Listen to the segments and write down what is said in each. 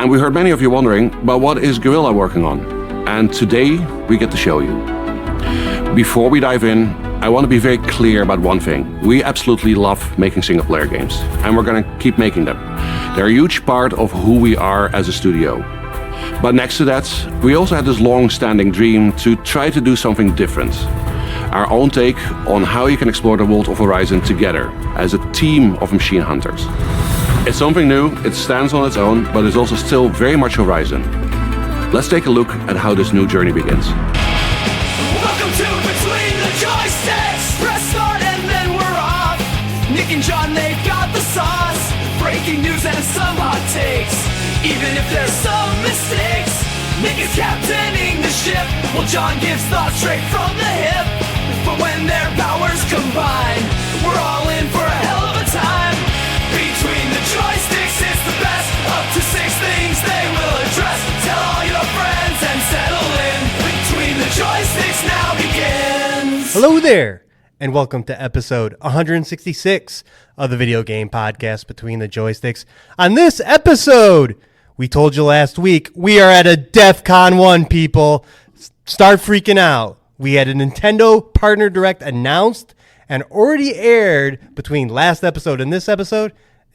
And we heard many of you wondering, but what is Guerrilla working on? And today we get to show you. Before we dive in, I want to be very clear about one thing. We absolutely love making single-player games, and we're going to keep making them. They're a huge part of who we are as a studio. But next to that, we also had this long-standing dream to try to do something different. Our own take on how you can explore the world of Horizon together as a team of machine hunters. It's something new, it stands on its own, but it's also still very much Horizon. Let's take a look at how this new journey begins. Welcome to Between the Joysticks. Press start and then we're off. Nick and Jon, they've got the sauce. Breaking news and some hot takes. Even if there's some mistakes, Nick is captaining the ship, while Jon gives thoughts straight from the hip. But when their powers combine, we're all in for a hell of a time. Between the Joysticks, it's the best. Up to 6 things they will address. Tell all your friends and settle in. Between the Joysticks now begins. Hello there, and welcome to episode 166 of the video game podcast Between the Joysticks. On this episode, we told you last week, we are at a Defcon 1, people. Start freaking out. We had a Nintendo Partner Direct announced and already aired between last episode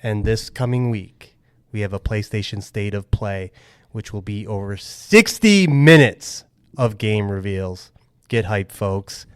and this coming week. We have a PlayStation State of Play, which will be over 60 minutes of game reveals. Get hyped, folks.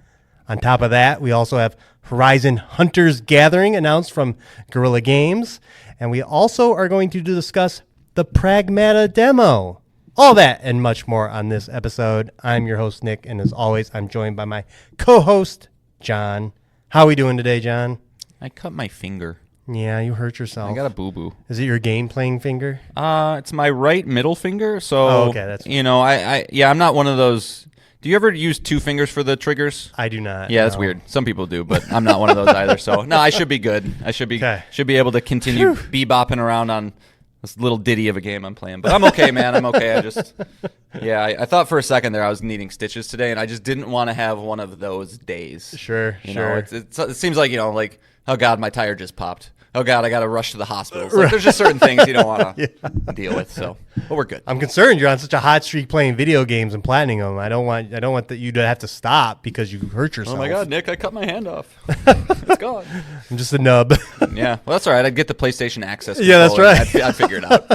On top of that, we also have Horizon Hunters Gathering announced from Guerrilla Games. And we also are going to discuss the Pragmata demo. All that and much more on this episode. I'm your host, Nick, and as always, I'm joined by my co-host, Jon. How are we doing today, Jon? I cut my finger. Yeah, you hurt yourself. I got a boo-boo. Is it your game-playing finger? It's my right middle finger, so, okay, that's I'm not one of those. Do you ever use 2 fingers for the triggers? I do not. Yeah, that's weird. Some people do, but I'm not one of those either, so no, I should be good. I should be able to continue bebopping around on this little ditty of a game I'm playing, but I'm okay, man. I'm okay. I thought for a second there I was needing stitches today, and I just didn't want to have one of those days. Sure. It seems like, like, oh God, my tire just popped. Oh God, I got to rush to the hospital. Like, there's just certain things you don't want to deal with. So, but we're good. I'm concerned you're on such a hot streak playing video games and platinum them. I don't want you to have to stop because you hurt yourself. Oh my God, Nick, I cut my hand off. It's gone. I'm just a nub. Yeah, well, that's all right. I'd get the PlayStation Access. Yeah, that's right. I'd figure it out.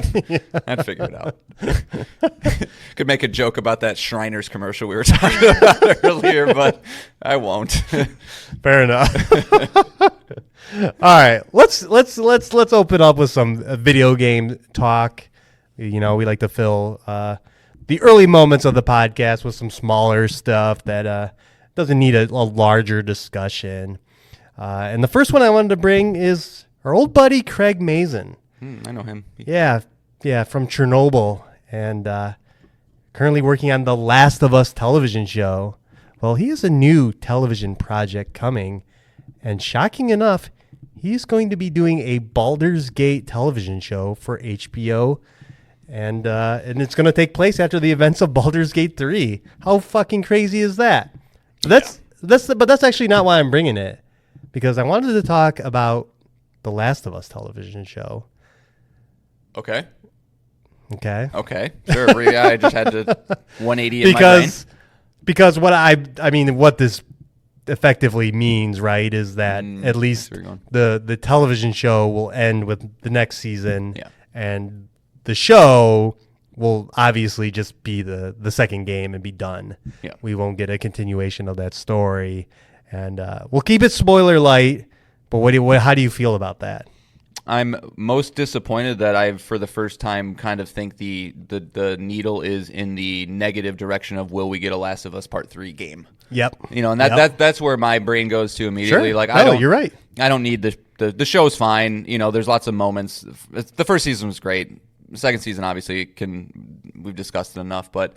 I'd figure it out. Could make a joke about that Shriners commercial we were talking about earlier, but I won't. Fair enough. All right, let's open up with some video game talk. We like to fill the early moments of the podcast with some smaller stuff that doesn't need a larger discussion. And the first one I wanted to bring is our old buddy Craig Mazin. I know him. Yeah, from Chernobyl, and currently working on the Last of Us television show. Well, he has a new television project coming, and shocking enough, he's going to be doing a Baldur's Gate television show for HBO, and it's going to take place after the events of Baldur's Gate 3. How fucking crazy is that? But that's actually not why I'm bringing it, because I wanted to talk about the Last of Us television show. Okay. Okay. Sure. I just had to 180 in my brain. Because what this effectively means, right, is that at least the television show will end with the next season, and the show will obviously just be the second game and be done. Yeah. We won't get a continuation of that story, and we'll keep it spoiler light. But how do you feel about that? I'm most disappointed that I, for the first time, kind of think the needle is in the negative direction of will we get a Last of Us Part 3 game? Yep. And that's where my brain goes to immediately. Sure. Like, you're right. I don't need the show's fine. There's lots of moments. The first season was great. The second season, obviously, we've discussed it enough, but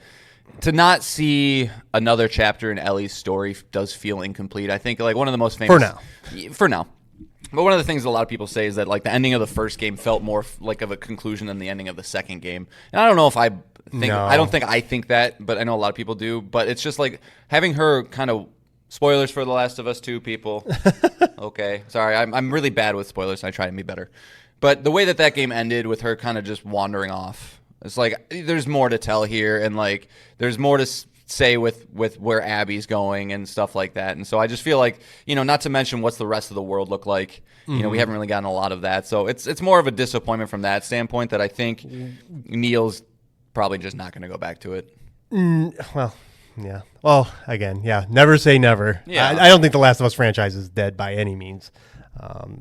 to not see another chapter in Ellie's story does feel incomplete. I think like one of the most famous for now. But one of the things a lot of people say is that like the ending of the first game felt more like of a conclusion than the ending of the second game. And I don't know if I think that, but I know a lot of people do. But it's just like having her kind of spoilers for The Last of Us 2 people. Okay, sorry, I'm really bad with spoilers. I try to be better. But the way that game ended with her kind of just wandering off, It's like there's more to tell here, and like there's more to say with where Abby's going and stuff like that. And so I just feel like, not to mention what's the rest of the world look like. We haven't really gotten a lot of that. So it's more of a disappointment from that standpoint that I think Neil's probably just not going to go back to it. Well, yeah. Well, again, yeah. Never say never. Yeah. I don't think the Last of Us franchise is dead by any means.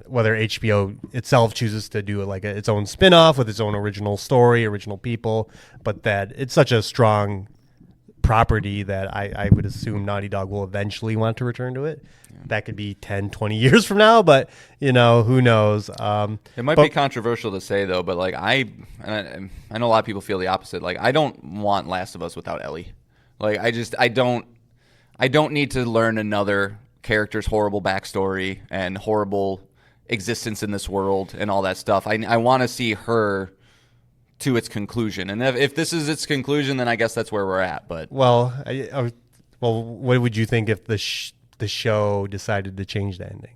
Whether HBO itself chooses to do its own spin-off with its own original story, original people, but that it's such a strong property that I would assume Naughty Dog will eventually want to return to it. Yeah. That could be 10, 20 years from now, but who knows? It might be controversial to say though, but like I know a lot of people feel the opposite. Like I don't want Last of Us without Ellie. Like I don't need to learn another character's horrible backstory and horrible existence in this world and all that stuff. I want to see her to its conclusion, and if this is its conclusion, then I guess that's where we're at. But what would you think if the show decided to change the ending?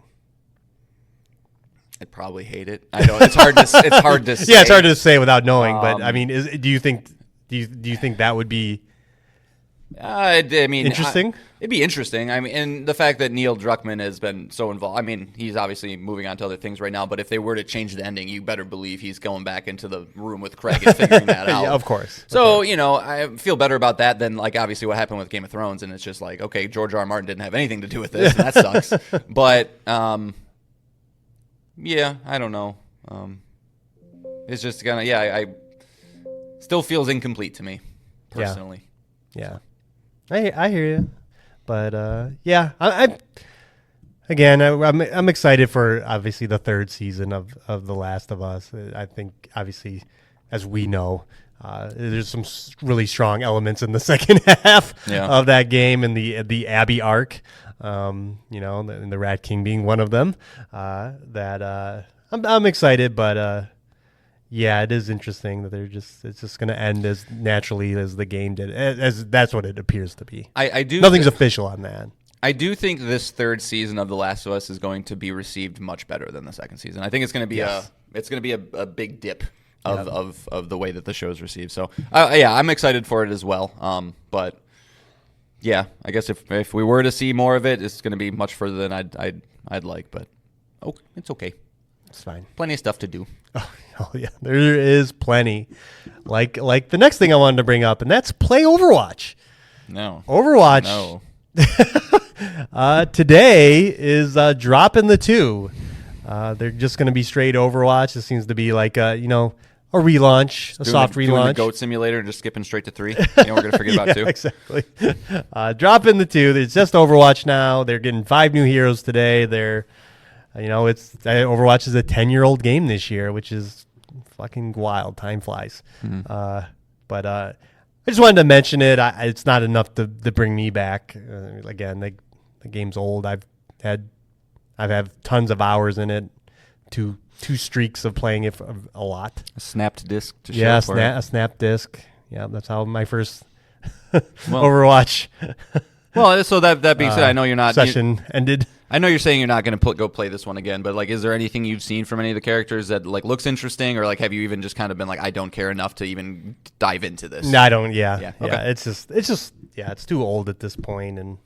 I'd probably hate it. I know it's hard to say. Yeah, it's hard to say without knowing. But I mean, do you think that would be? Interesting. It'd be interesting. I mean, and the fact that Neil Druckmann has been so involved. I mean, he's obviously moving on to other things right now. But if they were to change the ending, you better believe he's going back into the room with Craig and figuring that out. Yeah, of course. So I feel better about that than like obviously what happened with Game of Thrones, and it's just like, okay, George R. R. Martin didn't have anything to do with this, and that sucks. But yeah, I don't know. It's just kind of I still feels incomplete to me personally. Yeah. I hear you, but I'm excited for obviously the third season of The Last of Us. I think obviously, as we know, there's some really strong elements in the second half of that game and the Abby arc, and the Rat King being one of them. That I'm excited, but. Yeah, it is interesting that it's just going to end as naturally as the game did, as that's what it appears to be. I do. Nothing's official on that. I do think this third season of The Last of Us is going to be received much better than the second season. I think it's going to be a big dip of the way that the show's received. So I'm excited for it as well. But yeah, I guess if we were to see more of it, it's going to be much further than I'd like. But it's okay. It's fine. Plenty of stuff to do. Oh yeah, there is plenty. Like the next thing I wanted to bring up, and that's play Overwatch. No. Overwatch. No. Today is dropping the 2. They're just going to be straight Overwatch. It seems to be like a relaunch, a soft relaunch. Doing the Goat Simulator and just skipping straight to 3. We're going to forget about 2. Exactly. Dropping the 2. It's just Overwatch now. They're getting 5 new heroes today. They're Overwatch is a 10-year-old game this year, which is fucking wild. Time flies. Mm-hmm. But I just wanted to mention it. It's not enough to bring me back. Again, the game's old. I've had tons of hours in it. Two streaks of playing it a lot. A snapped disc to show for it. A snapped disc. Yeah, that's how my first Overwatch. Well, so that being said, I know you're not session ended. I know you're saying you're not going to go play this one again, but like, is there anything you've seen from any of the characters that like looks interesting, or like have you even just kind of been like, I don't care enough to even dive into this? No, I don't. Yeah. Okay. It's just it's too old at this point, and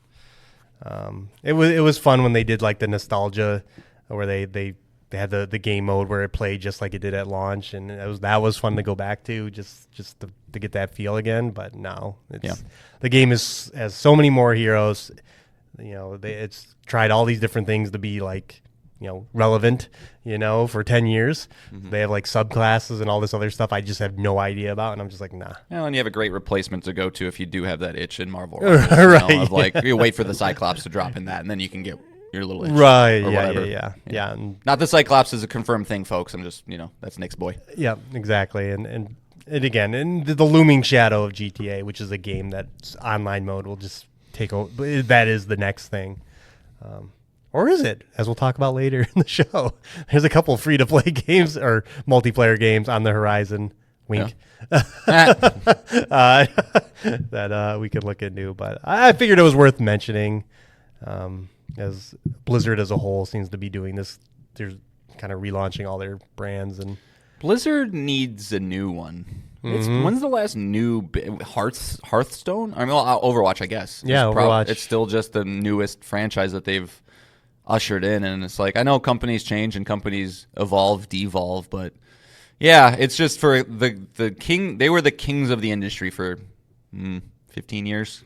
it was fun when they did like the nostalgia, where they had the game mode where it played just like it did at launch, and that was fun to go back to just to get that feel again. But now the game has so many more heroes. It's tried all these different things to be like, relevant, for 10 years. Mm-hmm. They have like subclasses and all this other stuff I just have no idea about. And I'm just like, nah. Well, and you have a great replacement to go to if you do have that itch in Marvel. Right. Like, you wait for the Cyclops to drop in that, and then you can get your little itch. Right. Or whatever. Yeah. Not the Cyclops is a confirmed thing, folks. I'm just, that's Nick's boy. Yeah, exactly. And again, and the looming shadow of GTA, which is a game that's online mode will just take over. That is the next thing. Or is it? As we'll talk about later in the show. There's a couple free-to-play games or multiplayer games on the horizon. Wink. Yeah. That we could look into. But I figured it was worth mentioning, as Blizzard as a whole seems to be doing this. They're kind of relaunching all their brands. And Blizzard needs a new one. When's the last new Hearthstone? I mean, well, Overwatch, I guess. Yeah, Overwatch. It's still just the newest franchise that they've ushered in, and it's like I know companies change and companies evolve, devolve, but yeah, it's just for the king. They were the kings of the industry for 15 years.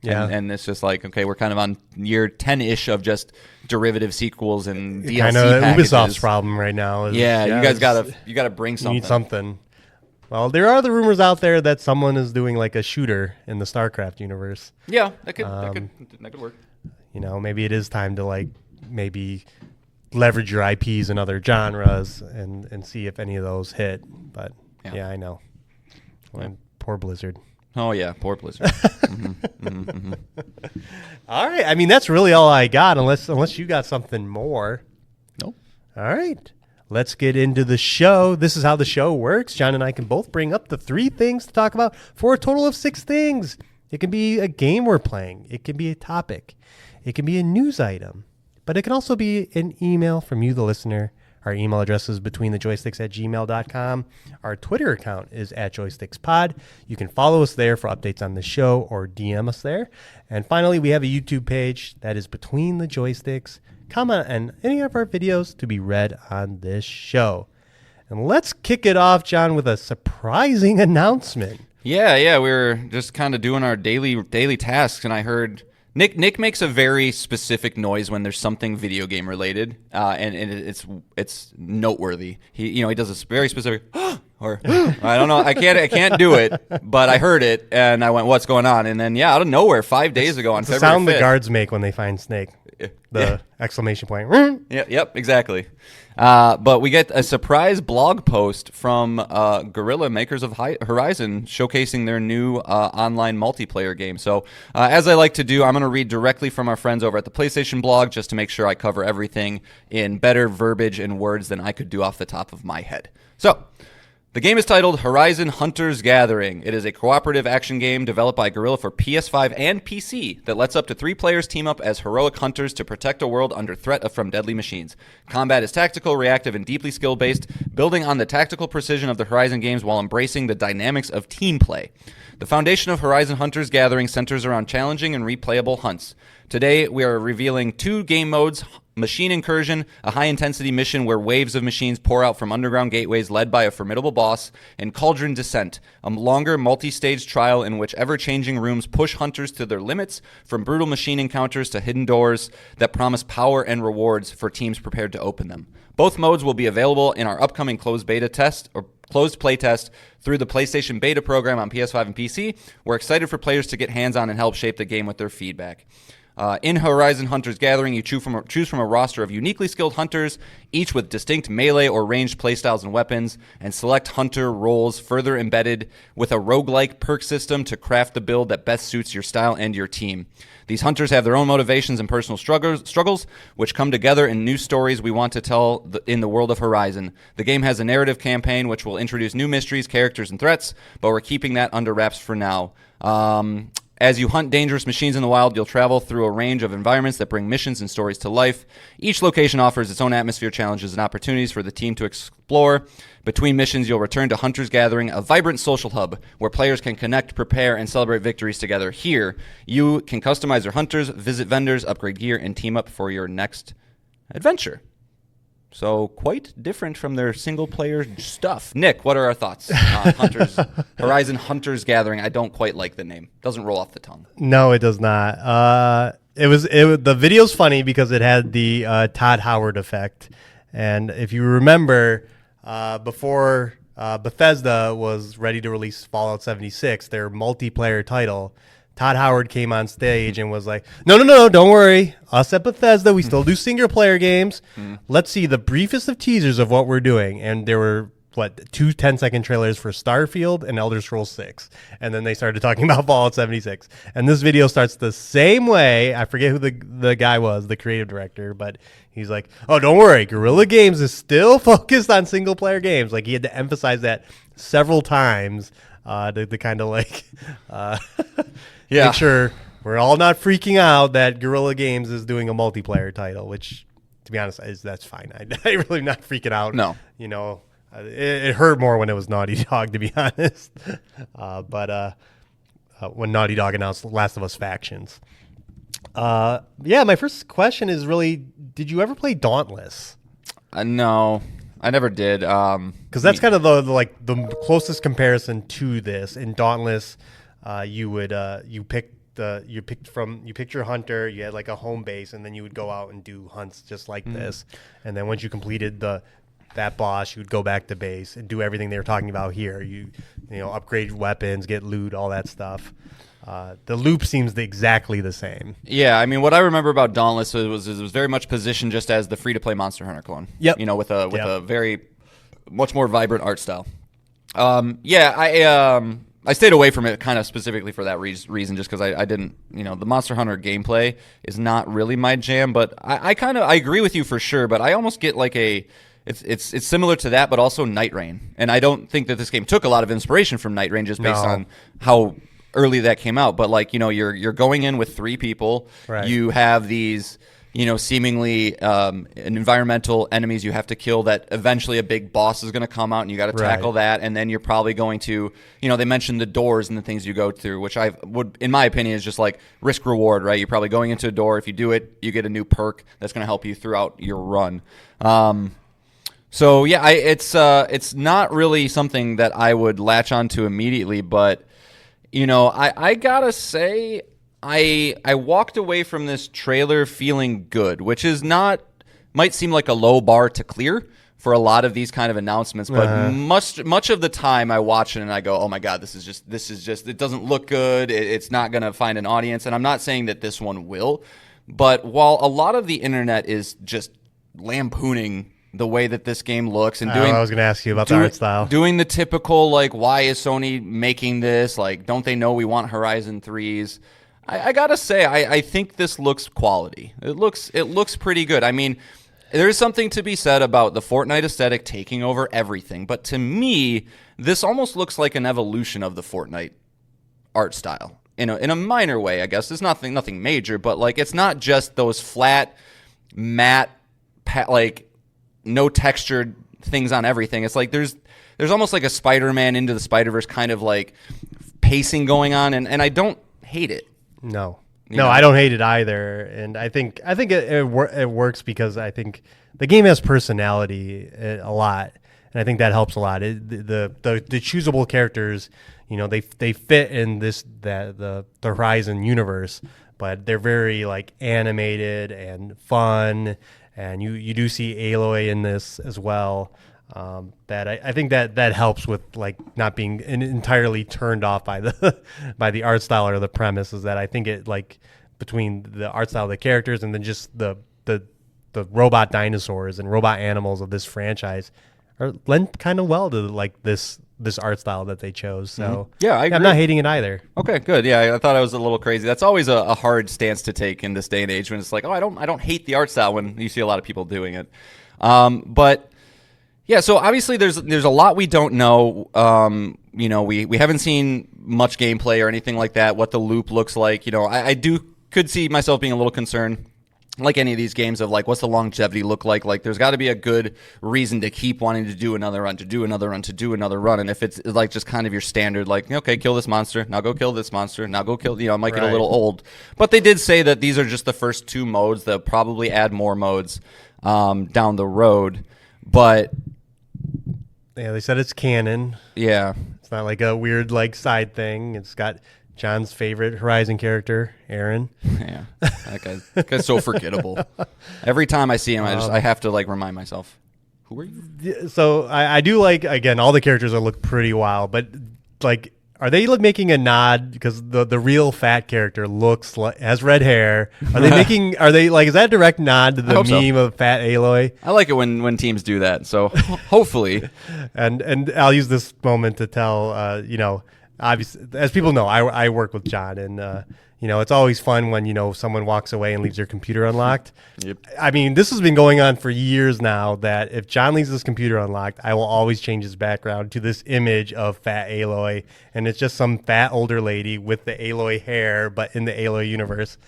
Yeah, and it's just like, okay, we're kind of on year 10-ish of just derivative sequels and DLC kind of packages. Ubisoft's problem right now. You guys gotta bring something. You need something. Well, there are the rumors out there that someone is doing like a shooter in the StarCraft universe. Yeah, that could work. Maybe it is time to like maybe leverage your IPs in other genres and see if any of those hit. But yeah I know. Poor Blizzard. Oh yeah, poor Blizzard. All right. I mean, that's really all I got, unless you got something more. Nope. All right. Let's get into the show. This is how the show works. Jon and I can both bring up the 3 things to talk about for a total of 6 things. It can be a game we're playing. It can be a topic. It can be a news item. But it can also be an email from you, the listener. Our email address is betweenthejoysticks@gmail.com. Our Twitter account is @joystickspod. You can follow us there for updates on the show or DM us there. And finally, we have a YouTube page that is Between the Joysticks. Comment on any of our videos to be read on this show. And let's kick it off, Jon, with a surprising announcement. Yeah, we were just kind of doing our daily tasks, and I heard Nick makes a very specific noise when there's something video game related, and it's noteworthy. He does this very specific or I don't know, I can't do it, but I heard it and I went, what's going on? And then out of nowhere, 5 days ago on the February 5th, sound the guards make when they find Snake. The exclamation point. Yep, exactly. But we get a surprise blog post from Guerrilla, makers of Horizon, showcasing their new online multiplayer game. So as I like to do, I'm going to read directly from our friends over at the PlayStation blog just to make sure I cover everything in better verbiage and words than I could do off the top of my head. So, the game is titled Horizon Hunter's Gathering. It is a cooperative action game developed by Guerrilla for PS5 and PC that lets up to 3 players team up as heroic hunters to protect a world under threat from deadly machines. Combat is tactical, reactive, and deeply skill-based, building on the tactical precision of the Horizon games while embracing the dynamics of team play. The foundation of Horizon Hunter's Gathering centers around challenging and replayable hunts. Today, we are revealing 2 game modes: Machine Incursion, a high-intensity mission where waves of machines pour out from underground gateways led by a formidable boss, and Cauldron Descent, a longer multi-stage trial in which ever-changing rooms push hunters to their limits, from brutal machine encounters to hidden doors that promise power and rewards for teams prepared to open them. Both modes will be available in our upcoming closed play test through the PlayStation beta program on PS5 and PC. We're excited for players to get hands-on and help shape the game with their feedback. In Horizon Hunter's Gathering, you choose from a roster of uniquely skilled hunters, each with distinct melee or ranged playstyles and weapons, and select hunter roles further embedded with a roguelike perk system to craft the build that best suits your style and your team. These hunters have their own motivations and personal struggles, which come together in new stories we want to tell in the world of Horizon. The game has a narrative campaign which will introduce new mysteries, characters, and threats, but we're keeping that under wraps for now. As you hunt dangerous machines in the wild, you'll travel through a range of environments that bring missions and stories to life. Each location offers its own atmosphere, challenges, and opportunities for the team to explore. Between missions, you'll return to Hunter's Gathering, a vibrant social hub where players can connect, prepare, and celebrate victories together. Here, you can customize your hunters, visit vendors, upgrade gear, and team up for your next adventure. So quite different from their single-player stuff. Nick, what are our thoughts on Horizon Hunter's Gathering? I don't quite like the name. Doesn't roll off the tongue. No, it does not. The video's funny because it had the Todd Howard effect. And if you remember, before Bethesda was ready to release Fallout 76, their multiplayer title, Todd Howard came on stage and was like, no, don't worry. Us at Bethesda, we still do single-player games. Let's see the briefest of teasers of what we're doing. And there were, 2 10-second trailers for Starfield and Elder Scrolls 6. And then they started talking about Fallout 76. And this video starts the same way. I forget who the guy was, the creative director, but he's like, oh, don't worry. Guerrilla Games is still focused on single-player games. Like, he had to emphasize that several times to kind of make sure we're all not freaking out that Guerrilla Games is doing a multiplayer title, which, to be honest, that's fine. I'm really not freaking out. No. It hurt more when it was Naughty Dog, to be honest. But when Naughty Dog announced Last of Us Factions. Yeah, my first question is really, did you ever play Dauntless? No, I never did. Because that's kind of the closest comparison to this. In Dauntless, you picked your hunter, you had like a home base, and then you would go out and do hunts just like this. And then once you completed that boss, you would go back to base and do everything they were talking about here. You upgrade weapons, get loot, all that stuff. The loop seems exactly the same. Yeah, I mean, what I remember about Dauntless was it was very much positioned just as the free-to-play Monster Hunter clone. Yep. With a very much more vibrant art style. I stayed away from it kind of specifically for that reason, just because I didn't, the Monster Hunter gameplay is not really my jam. But I agree with you for sure. But I almost get like it's similar to that, but also Night Rain. And I don't think that this game took a lot of inspiration from Night Rain just based on how early that came out. But like, you're going in with 3 people. Right. You have these, seemingly environmental enemies you have to kill that eventually a big boss is going to come out and you got to tackle that. And then you're probably going to, they mentioned the doors and the things you go through, which I would, in my opinion, is just like risk reward, right? You're probably going into a door. If you do it, you get a new perk that's going to help you throughout your run. So yeah, it's not really something that I would latch onto immediately, but I gotta say, I walked away from this trailer feeling good, which is might seem like a low bar to clear for a lot of these kind of announcements, but much of the time I watch it and I go, oh my God, this is just it doesn't look good. It's not gonna find an audience, and I'm not saying that this one will, but while a lot of the internet is just lampooning the way that this game looks and doing, I was going to ask you about the art style. Doing the typical, like, why is Sony making this? Like, don't they know we want Horizon 3s? I got to say, I think this looks quality. It looks pretty good. I mean, there's something to be said about the Fortnite aesthetic taking over everything. But to me, this almost looks like an evolution of the Fortnite art style. In a minor way, I guess. It's nothing major, but, like, it's not just those flat, matte, no textured things on everything. It's like there's almost like a Spider-Man Into the Spider-Verse kind of like pacing going on, and I don't hate it. No, I don't hate it either, and I think it works because I think the game has personality a lot, and I think that helps a lot. The choosable characters, they fit in the Horizon universe, but they're very like animated and fun. And you do see Aloy in this as well. That I think that helps with like not being entirely turned off by the art style or the premise. Is that I think it like between the art style of the characters and then just the robot dinosaurs and robot animals of this franchise lend kind of well to like this art style that they chose. So Yeah, I agree. I'm not hating it either. Okay, good. Yeah, I thought I was a little crazy. That's always a hard stance to take in this day and age when it's like, oh, I don't hate the art style when you see a lot of people doing it. But yeah, so obviously there's a lot we don't know. We haven't seen much gameplay or anything like that. What the loop looks like, I could see myself being a little concerned. Like any of these games of like, what's the longevity look like? Like, there's got to be a good reason to keep wanting to do another run, to do another run, to do another run. And if it's like just kind of your standard, like, okay, kill this monster, now go kill this monster, now go kill, it might get a little old. But they did say that these are just the first 2 modes. They'll probably add more modes down the road. But yeah, they said it's canon. Yeah, it's not like a weird like side thing. It's got John's favorite Horizon character, Aaron. Yeah, that guy's so forgettable. Every time I see him, I have to like remind myself, who are you? So I do like, again, all the characters look pretty wild, but like, are they making a nod because the real fat character has red hair? Are they like, is that a direct nod to the meme of Fat Aloy? I like it when teams do that. So hopefully, and I'll use this moment to tell obviously, as people know, I work with John, and it's always fun when someone walks away and leaves their computer unlocked. Yep. I mean, this has been going on for years now. That if John leaves his computer unlocked, I will always change his background to this image of Fat Aloy, and it's just some fat older lady with the Aloy hair, but in the Aloy universe.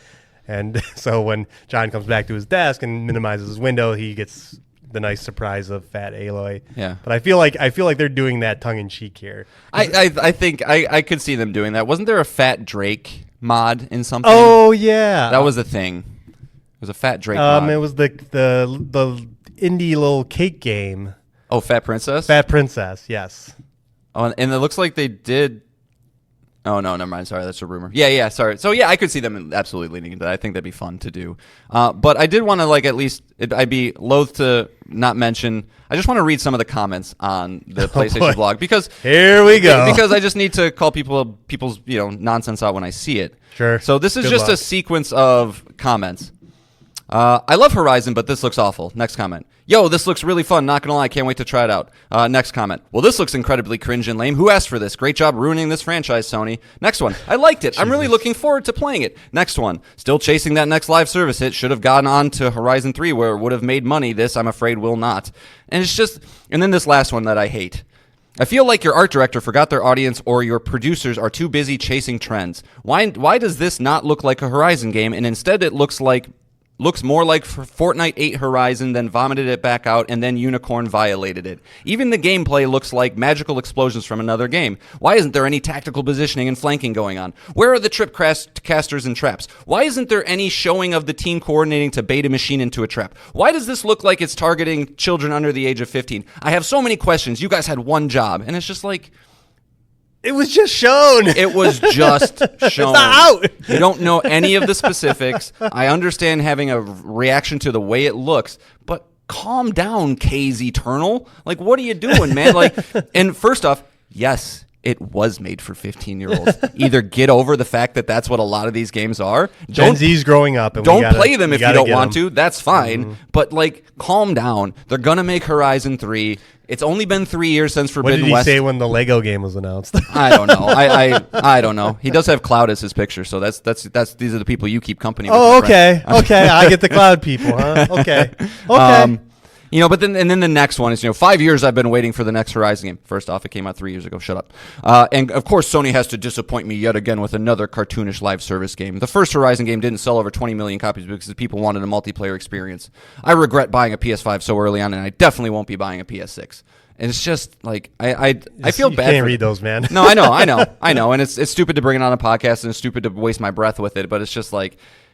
And so when John comes back to his desk and minimizes his window, he gets the nice surprise of Fat Aloy. Yeah. But I feel like they're doing that tongue in cheek here. I think I could see them doing that. Wasn't there a Fat Drake mod in something? Oh yeah, that was the thing. It was a Fat Drake mod. It was the indie little cake game. Oh, Fat Princess. Fat Princess, yes. Oh, and it looks like they did. Oh no, never mind. Sorry, that's a rumor. Yeah, sorry. So yeah, I could see them absolutely leaning into that. I think that'd be fun to do. But I did want to at least. I'd be loath to not mention. I just want to read some of the comments on the PlayStation blog because here we go. Because I just need to call people's nonsense out when I see it. Sure. So this is Good just luck. a sequence of comments. I love Horizon, but this looks awful. Next comment. Yo, this looks really fun. Not gonna lie, can't wait to try it out. Next comment. Well, this looks incredibly cringe and lame. Who asked for this? Great job ruining this franchise, Sony. Next one. I liked it. I'm really looking forward to playing it. Next one. Still chasing that next live service hit. Should have gotten on to Horizon 3 where it would have made money. This, I'm afraid, will not. And it's just... And then this last one that I hate. I feel like your art director forgot their audience or your producers are too busy chasing trends. Why does this not look like a Horizon game and instead it looks more like Fortnite 8 Horizon, then vomited it back out, and then Unicorn violated it. Even the gameplay looks like magical explosions from another game. Why isn't there any tactical positioning and flanking going on? Where are the trip casters and traps? Why isn't there any showing of the team coordinating to bait a machine into a trap? Why does this look like it's targeting children under the age of 15? I have so many questions. You guys had one job, and it's just like... It was just shown. It was just shown. It's not out. You don't know any of the specifics. I understand having a reaction to the way it looks, but calm down, K's Eternal. Like, what are you doing, man? And first off, yes, it was made for 15-year-olds. Either get over the fact that that's what a lot of these games are. Gen Z's growing up. And don't play them if you don't want to. That's fine. Mm-hmm. But, calm down. They're going to make Horizon 3. It's only been 3 years since Forbidden West. What did he say when the Lego game was announced? I don't know. I don't know. He does have Cloud as his picture, so that's these are the people you keep company with. Oh, okay. Okay, I get the Cloud people, huh? Okay. But then the next one is 5 years I've been waiting for the next Horizon game. First off, it came out 3 years ago. Shut up. And of course, Sony has to disappoint me yet again with another cartoonish live service game. The first Horizon game didn't sell over 20 million copies because people wanted a multiplayer experience. I regret buying a PS5 so early on, and I definitely won't be buying a PS6. And it's just I feel bad. You can't read those, man. No, I know, and it's stupid to bring it on a podcast and it's stupid to waste my breath with it. But it's just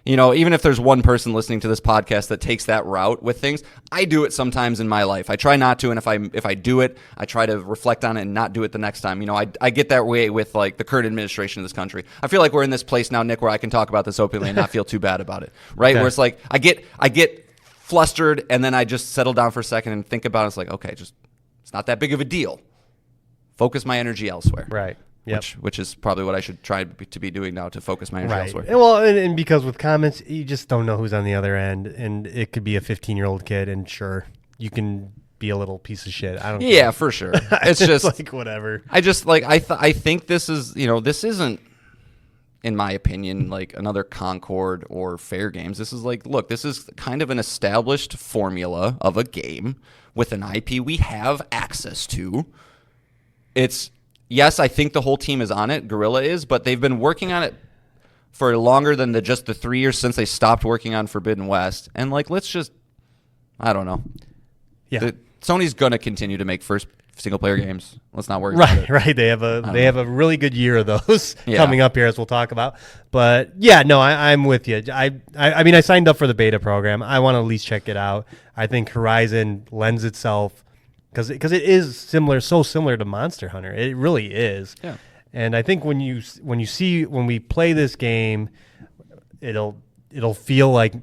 even if there's one person listening to this podcast that takes that route with things, I do it sometimes in my life. I try not to, and if I do it, I try to reflect on it and not do it the next time. I get that way with the current administration of this country. I feel like we're in this place now, Nick, where I can talk about this openly and not feel too bad about it, right? Okay. Where it's I get flustered and then I just settle down for a second and think about it. It's okay, just it's not that big of a deal. Focus my energy elsewhere. Right. Yep. Which is probably what I should try to be doing now, to focus my energy elsewhere. Well, and because with comments, you just don't know who's on the other end, and it could be a 15-year-old kid, and sure, you can be a little piece of shit. I don't. Yeah, for sure. It's just whatever. I just I think this is this isn't, in my opinion, another Concord or Fair Games. This is look, this is kind of an established formula of a game with an IP we have access to. Yes, I think the whole team is on it. Guerrilla is, but they've been working on it for longer than just the 3 years since they stopped working on Forbidden West. And let's just, I don't know. Yeah, Sony's gonna continue to make first single player games. Let's not worry about it. Right. They have a really good year of those coming up here, as we'll talk about. But yeah, no, I'm with you. I mean, I signed up for the beta program. I want to at least check it out. I think Horizon lends itself because it is so similar to Monster Hunter. It really is. Yeah. And I think when we play this game, it'll feel like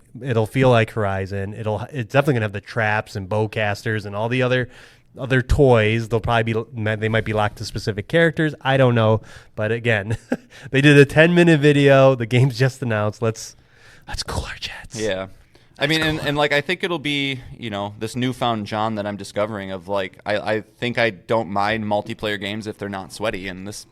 Horizon. It's definitely gonna have the traps and bowcasters and all the other toys. They might be locked to specific characters. I don't know, but again, they did a 10-minute video. The game's just announced. Let's cool our jets. Yeah. I mean, and I think it'll be, this newfound Jon that I'm discovering of I think I don't mind multiplayer games if they're not sweaty, and this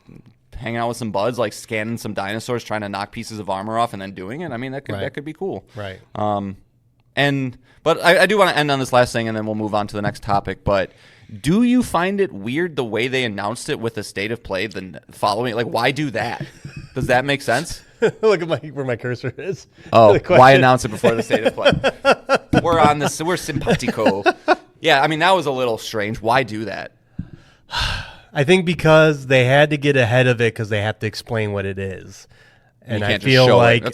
hanging out with some buds, scanning some dinosaurs, trying to knock pieces of armor off and then doing it. I mean, that could be cool. Right. But I do want to end on this last thing, and then we'll move on to the next topic. But do you find it weird the way they announced it with a state of play the following? Why do that? Does that make sense? Look at where my cursor is. Oh, why announce it before the state of play? We're on this. We're simpatico. Yeah, I mean, that was a little strange. Why do that? I think because they had to get ahead of it because they have to explain what it is. And I feel like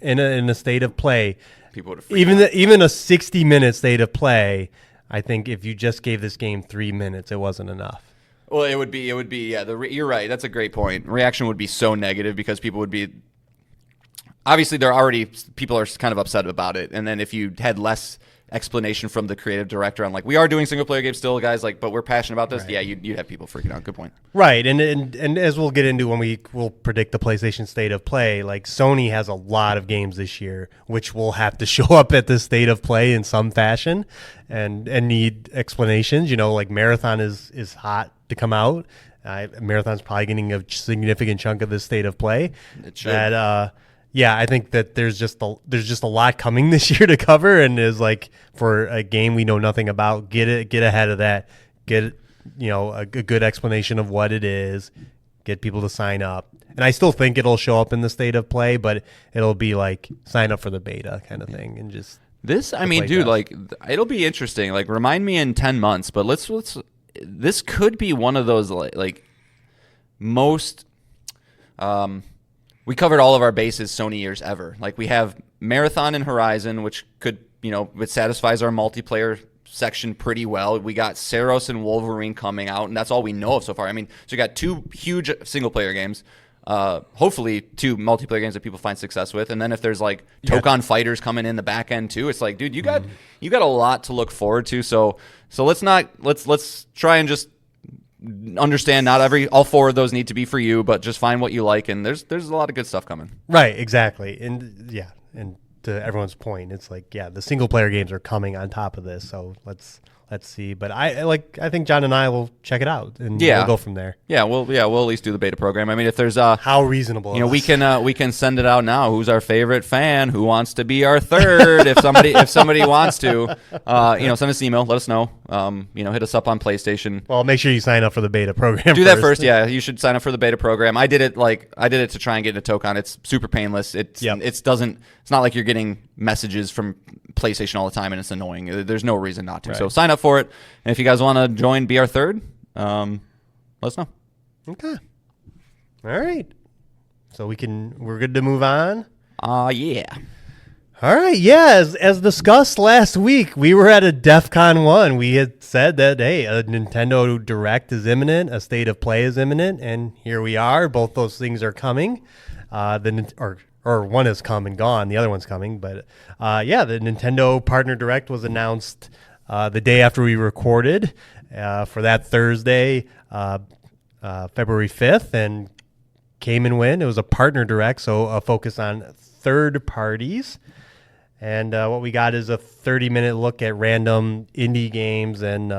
in a state of play, people would have even a 60-minute state of play, I think if you just gave this game 3 minutes, it wasn't enough. Well, it would be. Yeah, you're right. That's a great point. Reaction would be so negative because people would be. Obviously, people are kind of upset about it, and then if you had less explanation from the creative director on like, we are doing single player games still, guys, like, but we're passionate about this. Right. Yeah, you'd have people freaking out. Good point. Right, and as we'll get into when we'll predict the PlayStation State of Play, like Sony has a lot of games this year which will have to show up at the State of Play in some fashion, and need explanations. You know, like Marathon is hot to come out. Marathon's probably getting a significant chunk of the State of Play. It should. Yeah, I think that there's just a lot coming this year to cover, and is like for a game we know nothing about, get ahead of that, get a good explanation of what it is, get people to sign up, and I still think it'll show up in the State of Play, but it'll be like sign up for the beta kind of thing, and just this. I mean, dude, like it'll be interesting. Like remind me in 10 months, but let's. This could be one of those like most. We covered all of our bases Sony years ever. Like we have Marathon and Horizon, which could, it satisfies our multiplayer section pretty well. We got Saros and Wolverine coming out, and that's all we know of so far. I mean, so you got 2 huge single player games, hopefully 2 multiplayer games that people find success with, and then if there's like Tokon Fighters coming in the back end too, it's like, dude, you got a lot to look forward to. So let's try and just understand not all 4 of those need to be for you, but just find what you like, and there's a lot of good stuff coming. Right, exactly. And to everyone's point, it's like, the single player games are coming on top of this, so let's see. But I think John and I will check it out, and we'll go from there. We'll at least do the beta program. I mean, if there's how reasonable, we can send it out now. Who's our favorite fan? Who wants to be our third? if somebody wants to, send us an email. Let us know. Hit us up on PlayStation. Well, make sure you sign up for the beta program. Do that first. Yeah, you should sign up for the beta program. I did it to try and get into Tokon. It's super painless. It's not like you're getting messages from PlayStation all the time and it's annoying. There's no reason not to. Right. So sign up for it. And if you guys want to join, be our third, let us know. Okay. All right. So we're good to move on? Yeah. All right. Yeah. As discussed last week, we were at a Defcon 1. We had said that, hey, a Nintendo Direct is imminent, a State of Play is imminent, and here we are. Both those things are coming. Or one has come and gone. The other one's coming. But, the Nintendo Partner Direct was announced the day after we recorded for that Thursday, February 5th, and came and went. It was a Partner Direct, so a focus on third parties. And what we got is a 30-minute look at random indie games and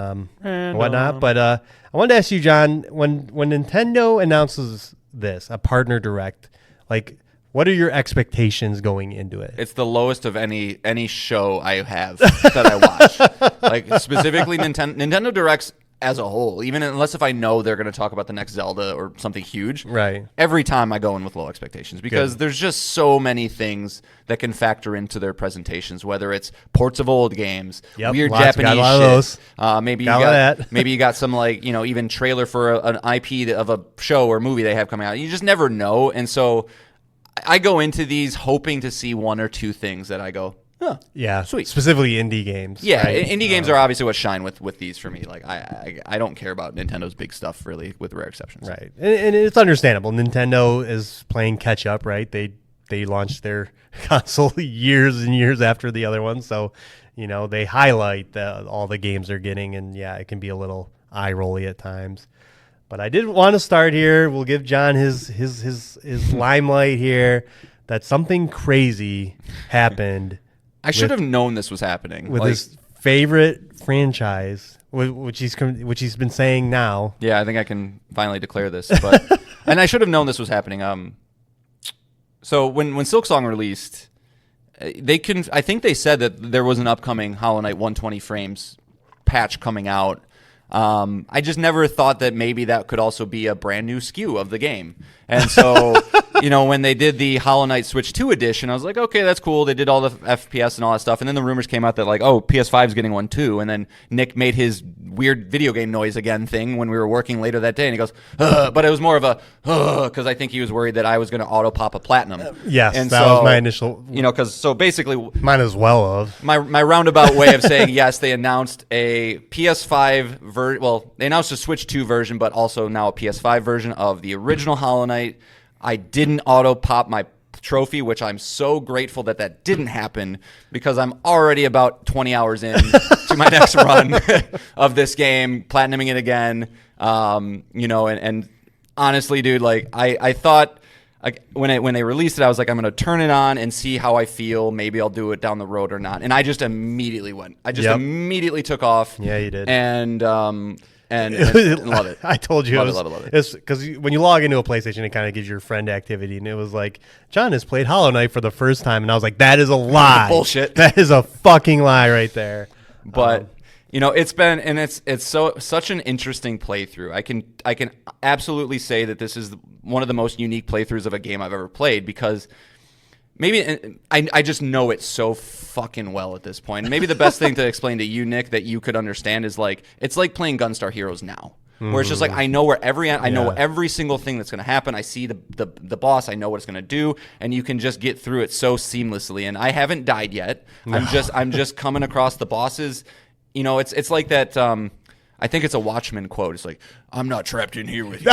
whatnot. But I wanted to ask you, John, when Nintendo announces this, a Partner Direct, like, what are your expectations going into it? It's the lowest of any show I have that I watch. Like specifically Nintendo Directs as a whole, even unless if I know they're going to talk about the next Zelda or something huge. Right. Every time I go in with low expectations because there's just so many things that can factor into their presentations, whether it's ports of old games, weird Japanese shit. Maybe you got some even trailer for an IP of a show or movie they have coming out. You just never know. And so I go into these hoping to see 1 or 2 things that I go, oh, yeah, sweet. Specifically indie games. Yeah, right? Indie games are obviously what shine with these for me. Like I don't care about Nintendo's big stuff really, with rare exceptions. Right, and it's understandable. Nintendo is playing catch up, right? They launched their console years and years after the other one, so they highlight all the games they're getting, and it can be a little eye rolly at times. But I did want to start here. We'll give John his limelight here. That something crazy happened. I should have known this was happening with his favorite franchise, which he's been saying now. Yeah, I think I can finally declare this. But and I should have known this was happening. So when Silksong released, I think they said that there was an upcoming Hollow Knight 120 frames patch coming out. I just never thought that maybe that could also be a brand new SKU of the game. And so, when they did the Hollow Knight Switch 2 edition, I was like, okay, that's cool. They did all the FPS and all that stuff. And then the rumors came out that like, oh, PS5's getting one too. And then Nick made his weird video game noise again thing when we were working later that day. And he goes, but it was more of a, because I think he was worried that I was going to auto pop a platinum. Yes, and that was my initial. Because so basically, might as well have. My roundabout way of saying yes, they announced a PS5 version. Well, they announced a Switch 2 version, but also now a PS5 version of the original Hollow Knight. I didn't auto pop my trophy, which I'm so grateful that didn't happen because I'm already about 20 hours in to my next run of this game, platinuming it again. And honestly, dude, like I thought. When they released it, I was like, I'm going to turn it on and see how I feel. Maybe I'll do it down the road or not. And I just immediately went. I just immediately took off. Yeah, you did. And love it. I told you. Love it. It's because when you log into a PlayStation, it kind of gives your friend activity. And it was like, John has played Hollow Knight for the first time. And I was like, that is a lie. Bullshit. That is a fucking lie right there. But... it's been, and it's such an interesting playthrough. I can absolutely say that this is one of the most unique playthroughs of a game I've ever played because maybe I just know it so fucking well at this point. And maybe the best thing to explain to you, Nick, that you could understand is like it's like playing Gunstar Heroes now. Where it's just like I know where I know every single thing that's going to happen. I see the boss. I know what it's going to do, and you can just get through it so seamlessly. And I haven't died yet. I'm just coming across the bosses. It's like that. I think it's a Watchmen quote. It's like, I'm not trapped in here with you.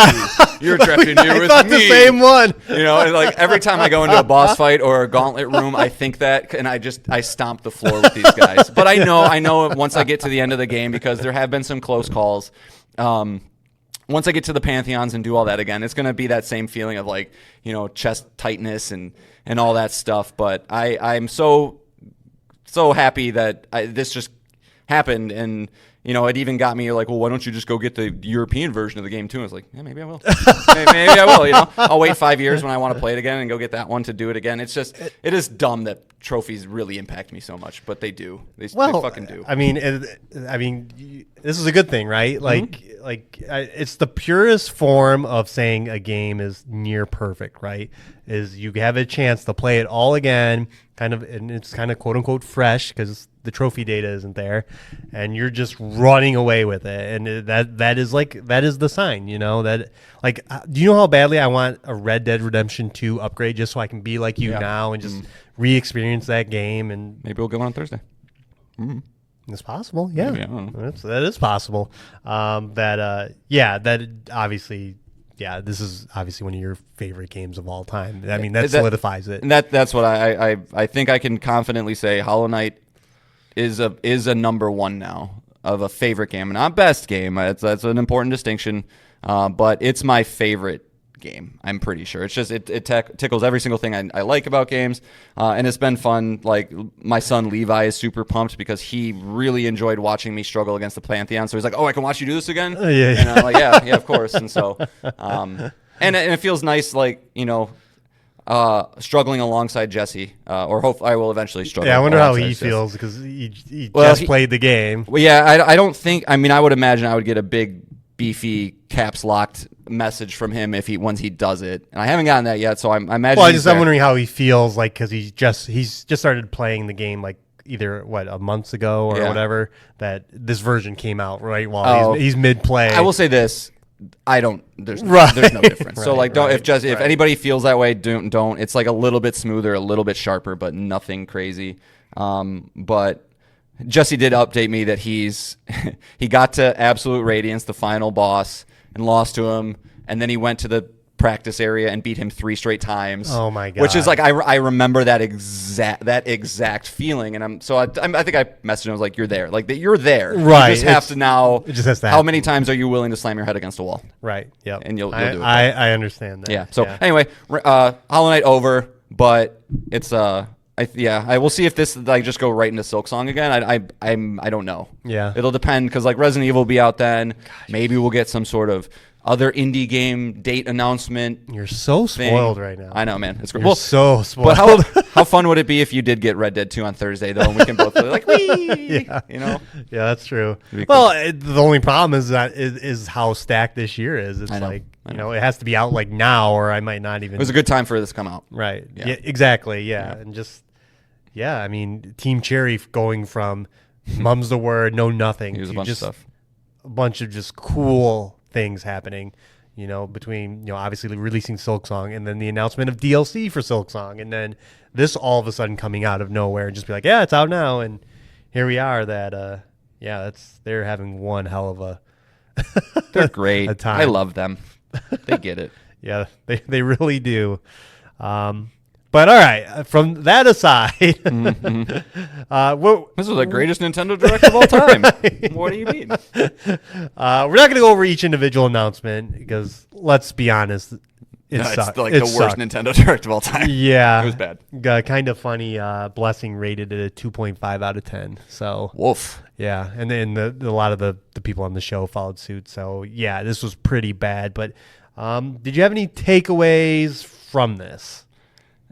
You're trapped in here with me. I thought the same one. Like every time I go into a boss fight or a gauntlet room, I think that, and I stomp the floor with these guys. But I know once I get to the end of the game, because there have been some close calls, once I get to the Pantheons and do all that again, it's going to be that same feeling of like, chest tightness and all that stuff. But I'm so happy that this just happened, and it even got me like, well, why don't you just go get the European version of the game too? And I was like, yeah, maybe I will. maybe I will. I'll wait 5 years when I want to play it again and go get that one to do it again. It is dumb that trophies really impact me so much, but they do. They fucking do. I mean, this is a good thing, right? It's the purest form of saying a game is near perfect, right? Is you have a chance to play it all again, and it's kind of quote unquote fresh because the trophy data isn't there, and you're just running away with it, and that is the sign, that like, do you know how badly I want a Red Dead Redemption 2 upgrade just so I can be like you now and just re-experience that game? And maybe we'll go on Thursday. It's possible, yeah. Maybe, I don't know. That is possible. That obviously. Yeah, this is obviously one of your favorite games of all time. I mean, that solidifies it. And that's what I think I can confidently say. Hollow Knight is a number one now of a favorite game, not best game. That's an important distinction, but it's my favorite game. I'm pretty sure. It's just it tickles every single thing I like about games, and it's been fun. Like my son Levi is super pumped because he really enjoyed watching me struggle against the Pantheon. So he's like, "Oh, I can watch you do this again." Yeah. And I'm like, yeah, of course. And so, and it feels nice, like struggling alongside Jesse, or hope I will eventually struggle. Yeah, I wonder how he feels because he played the game. Well, yeah, I don't think. I mean, I would imagine I would get a big, beefy, caps locked message from him once he does it, and I haven't gotten that yet. So I imagine. Well, I'm wondering how he feels, like, because he's just started playing the game like either a month ago or whatever. That this version came out right while he's mid play. I will say this. There's no difference. So like, if anybody feels that way, don't. It's like a little bit smoother, a little bit sharper, but nothing crazy. But Jesse did update me that he got to Absolute Radiance, the final boss, and lost to him, and then he went to the practice area and beat him 3 straight times. Oh my god! Which is like I remember that exact feeling, and I think I messaged him. I was like, "You're there, like that. You're there. Right? You just have to now. It just has to. How many times are you willing to slam your head against a wall? Right. Yep. And you'll do it. I understand that. Yeah. So anyway, Hollow Knight over, but it's I will see if this like just go right into Silksong again. I don't know. Yeah. It'll depend because like Resident Evil will be out then. Maybe we'll get some sort of other indie game date announcement. You're so thing. spoiled right now. I know, man. It's great. You're so spoiled. But how fun would it be if you did get Red Dead 2 on Thursday, though, and we can both play like, wee! Yeah. You know? Yeah, that's true. Cool. Well, the only problem is how stacked this year is. It's I know. like, it has to be out like now, or I might not even. It was a good time for this to come out. Right. Yeah. Yeah, exactly. Yeah. And just, I mean, Team Cherry going from mum's the word, no nothing. Here's a to bunch of just stuff. A bunch of just cool things happening, between, obviously releasing Silksong and then the announcement of DLC for Silksong. And then this all of a sudden coming out of nowhere and just be like, yeah, it's out now. And here we are they're having one hell of a They're great. a time. I love them. They get it. Yeah, they really do. But all right, from that aside, This was the greatest Nintendo Direct of all time. What do you mean? we're not going to go over each individual announcement because let's be honest, It's like it the worst sucked. Nintendo Direct of all time. Yeah, It was bad. Kind of funny. Blessing rated it a 2.5 out of 10. So Woof. yeah, and then a lot of the people on the show followed suit. So yeah, this was pretty bad. But did you have any takeaways from this?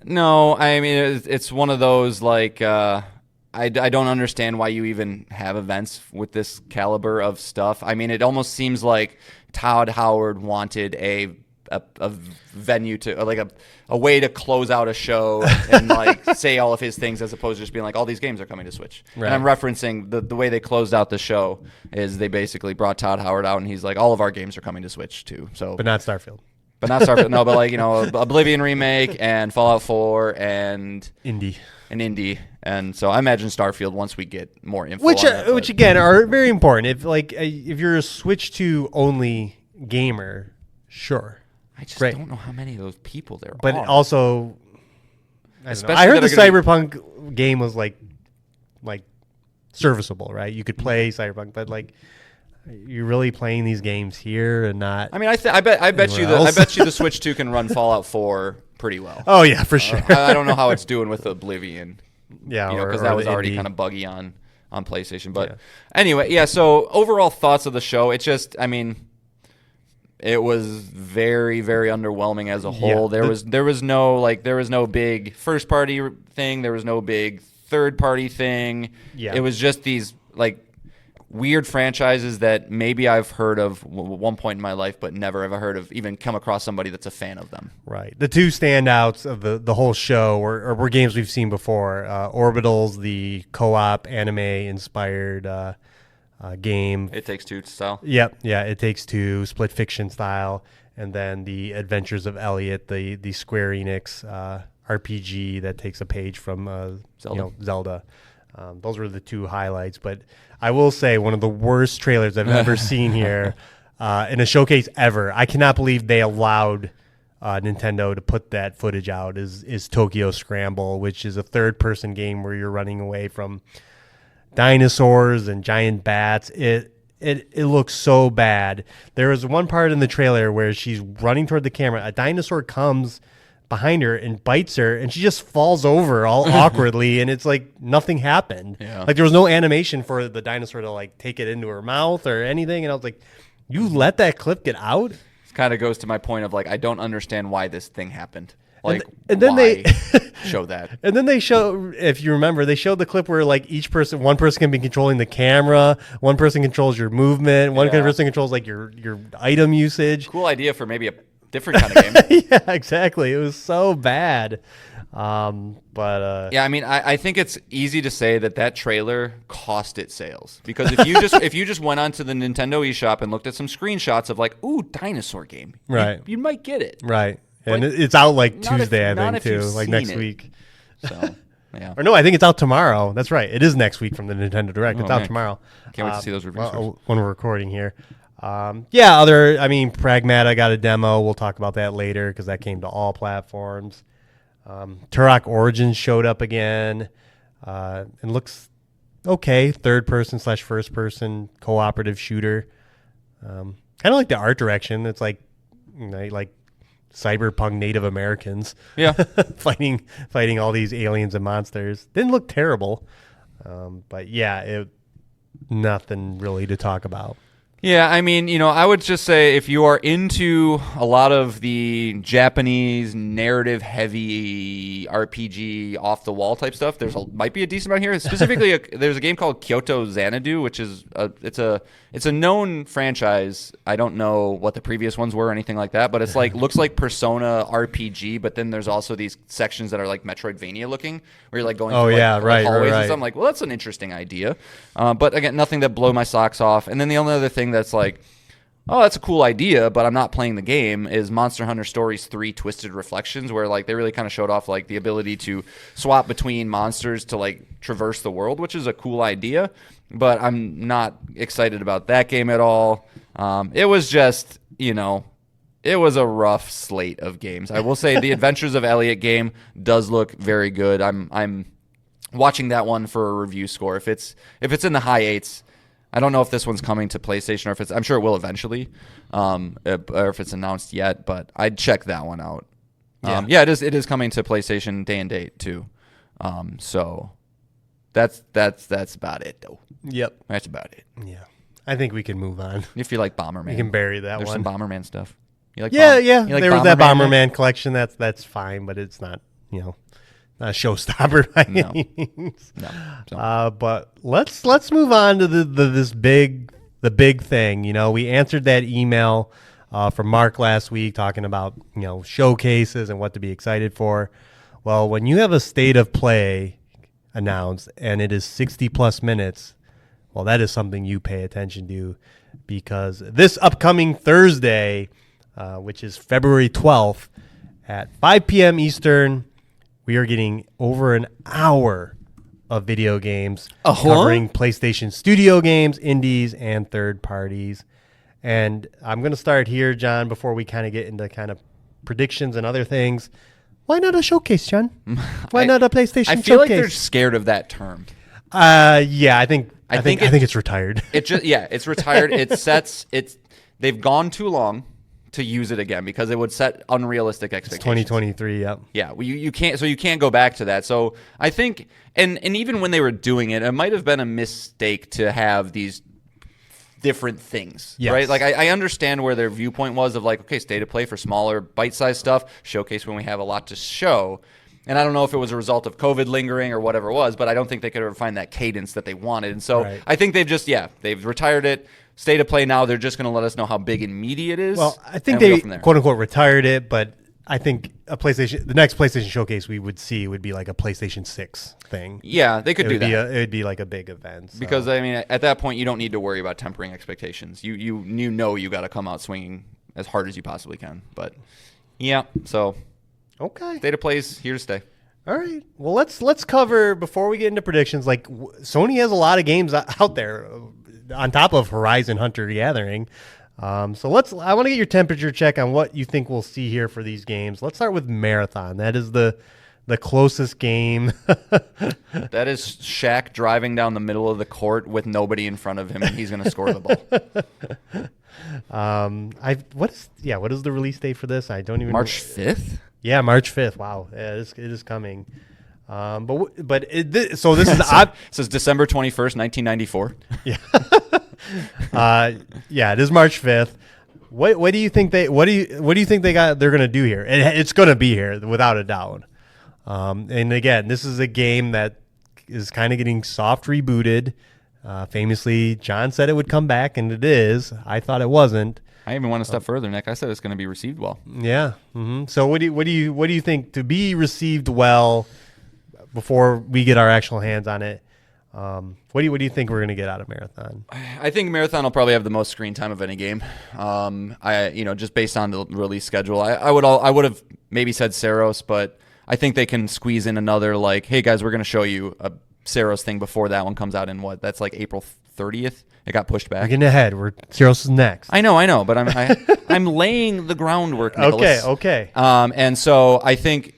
No, I mean, it's one of those, like, I don't understand why you even have events with this caliber of stuff. I mean, it almost seems like Todd Howard wanted a venue to, or like a way to close out a show and like say all of his things, as opposed to just being like, all these games are coming to Switch. Right. And I'm referencing the way they closed out the show is they basically brought Todd Howard out and he's like, all of our games are coming to Switch too. So, But not Starfield. but not Starfield. No, but like, Oblivion remake and Fallout 4 and Indie. an indie. And so I imagine Starfield once we get more info. Which on that, but- which again are very important. If you're a Switch 2 only gamer, sure. I just Great. don't know how many of those people there But are. also, Especially I heard the that are gonna Cyberpunk game was like serviceable, right? You could play Cyberpunk, but like, you're really playing these games here and not. I mean, I bet you Anywhere else? the Switch 2 can run Fallout 4 pretty well. Oh yeah, for sure. I don't know how it's doing with Oblivion. Yeah, because or that was the already indie. kind of buggy on PlayStation. But Yeah. anyway, yeah. So overall thoughts of the show. It just, I mean, it was very, very underwhelming as a whole. Yeah. There was no big first party thing. There was no big third party thing. Yeah. It was just these like weird franchises that maybe I've heard of at one point in my life, but never have I heard of, even come across somebody that's a fan of them. Right. The two standouts of the whole show were games we've seen before. Orbitals, the co-op anime-inspired game. It Takes Two style. Yep. Yeah, It Takes Two, split fiction style. And then the Adventures of Elliot, the Square Enix RPG that takes a page from Zelda. Those were the two highlights. But I will say one of the worst trailers I've ever seen here in a showcase ever. I cannot believe they allowed Nintendo to put that footage out is Tokyo Scramble, which is a third-person game where you're running away from dinosaurs and giant bats. It looks so bad. There was one part in the trailer where she's running toward the camera. A dinosaur comes behind her and bites her, and she just falls over all awkwardly, and it's like nothing happened. Yeah. Like there was no animation for the dinosaur to like take it into her mouth or anything, and I was like, you let that clip get out? It kind of goes to my point of like, I don't understand why this thing happened. Like, and then why show that? And then they show, if you remember, they showed the clip where like one person can be controlling the camera, one person controls your movement, one Yeah. person controls like your item usage. Cool idea for maybe a different kind of game. Yeah, exactly. It was so bad. But Yeah, I mean, I think it's easy to say that trailer cost it sales, because if you just went onto the Nintendo eShop and looked at some screenshots of like, ooh, dinosaur game, Right. you might get it. right. And But it's out like not if- Tuesday, I not think, if you've too, like seen next it. week. So yeah, Or no, I think it's out tomorrow. That's right. It is next week from the Nintendo Direct. It's Oh, out man. tomorrow. Can't wait to see those reviews first. When we're recording here. Pragmata got a demo. We'll talk about that later because that came to all platforms. Turok Origins showed up again. And looks okay. Third person / first person cooperative shooter. Kind of like the art direction. It's like, like cyberpunk Native Americans. Yeah. fighting all these aliens and monsters. Didn't look terrible. But yeah, nothing really to talk about. Yeah, I mean, I would just say if you are into a lot of the Japanese narrative-heavy RPG off-the-wall type stuff, might be a decent amount here. Specifically, there's a game called Kyoto Xanadu, which is it's a known franchise. I don't know what the previous ones were or anything like that, but it's looks like Persona RPG, but then there's also these sections that are like Metroidvania looking, where you're like going through hallways and stuff. I'm like, well, that's an interesting idea, but again, nothing that blow my socks off. And then the only other thing that's like, oh, that's a cool idea, but I'm not playing the game, is Monster Hunter Stories 3 Twisted Reflections, where like they really kind of showed off like the ability to swap between monsters to like traverse the world, which is a cool idea, but I'm not excited about that game at all. It was just, it was a rough slate of games. I will say the Adventures of Elliot game does look very good. I'm watching that one for a review score. If it's in the high 8s, I don't know if this one's coming to PlayStation, or I'm sure it will eventually, or if it's announced yet, but I'd check that one out. It is coming to PlayStation day and date too. So that's about it though. Yep. That's about it. Yeah. I think we can move on. If you like Bomberman. We can bury that There's one. Some Bomberman stuff. You like yeah. You like there was that Bomberman Bomberman collection. That's fine, but it's not, not a showstopper by any means. No. But let's move on to the big thing. We answered that email from Mark last week talking about showcases and what to be excited for. Well, when you have a state of play announced and it is 60 plus minutes, well, that is something you pay attention to, because this upcoming Thursday, which is February 12th at 5 p.m. Eastern, we are getting over an hour of video games covering PlayStation Studio games, indies, and third parties. And I'm going to start here, John, before we kind of get into kind of predictions and other things. Why not a showcase, John? Why not a PlayStation showcase? I feel like they're scared of that term. Yeah, I think it's retired. It's retired. They've gone too long to use it again, because it would set unrealistic expectations. It's 2023, yep. Yeah, you can't go back to that. So I think, and even when they were doing it, it might have been a mistake to have these different things, yes. Right? Like I understand where their viewpoint was of like, okay, state of play for smaller, bite-sized stuff, showcase when we have a lot to show. And I don't know if it was a result of COVID lingering or whatever it was, but I don't think they could ever find that cadence that they wanted. And so right. I think they've retired it. State of play now, they're just going to let us know how big and meaty it is. Well, I think they quote unquote retired it, but I think the next PlayStation showcase we would see would be like a PlayStation 6 thing. Yeah, they could do that. It would be like a big event. So. Because I mean, at that point, you don't need to worry about tempering expectations. You got to come out swinging as hard as you possibly can. But yeah, so okay, state of play's here to stay. All right. Well, let's cover before we get into predictions. Like Sony has a lot of games out there on top of Horizon Hunter Gathering. So I want to get your temperature check on what you think we'll see here for these games. Let's start with Marathon. That is the closest game. That is Shaq driving down the middle of the court with nobody in front of him, and he's going to score the ball. What is the release date for this? I don't even March 5th? Yeah, March 5th. Wow. Yeah, it is coming. So this is it says December 21st, 1994. Yeah. It is March 5th. What do you think they're going to do here? It's going to be here without a doubt. And again, this is a game that is kind of getting soft rebooted. Famously, John said it would come back, and it is. I thought it wasn't. I even went a step further, Nick. I said it's going to be received well. Yeah. Mm-hmm. So what do you think to be received well before we get our actual hands on it? What do you think we're going to get out of Marathon? I think Marathon will probably have the most screen time of any game. Just based on the release schedule, I would have maybe said Saros, but I think they can squeeze in another like, hey guys, we're going to show you a Saros thing before that one comes out in that's like April 30th. It got pushed back. We're getting ahead. Saros is next. I know, but I'm laying the groundwork, Nicholas. Okay. And so I think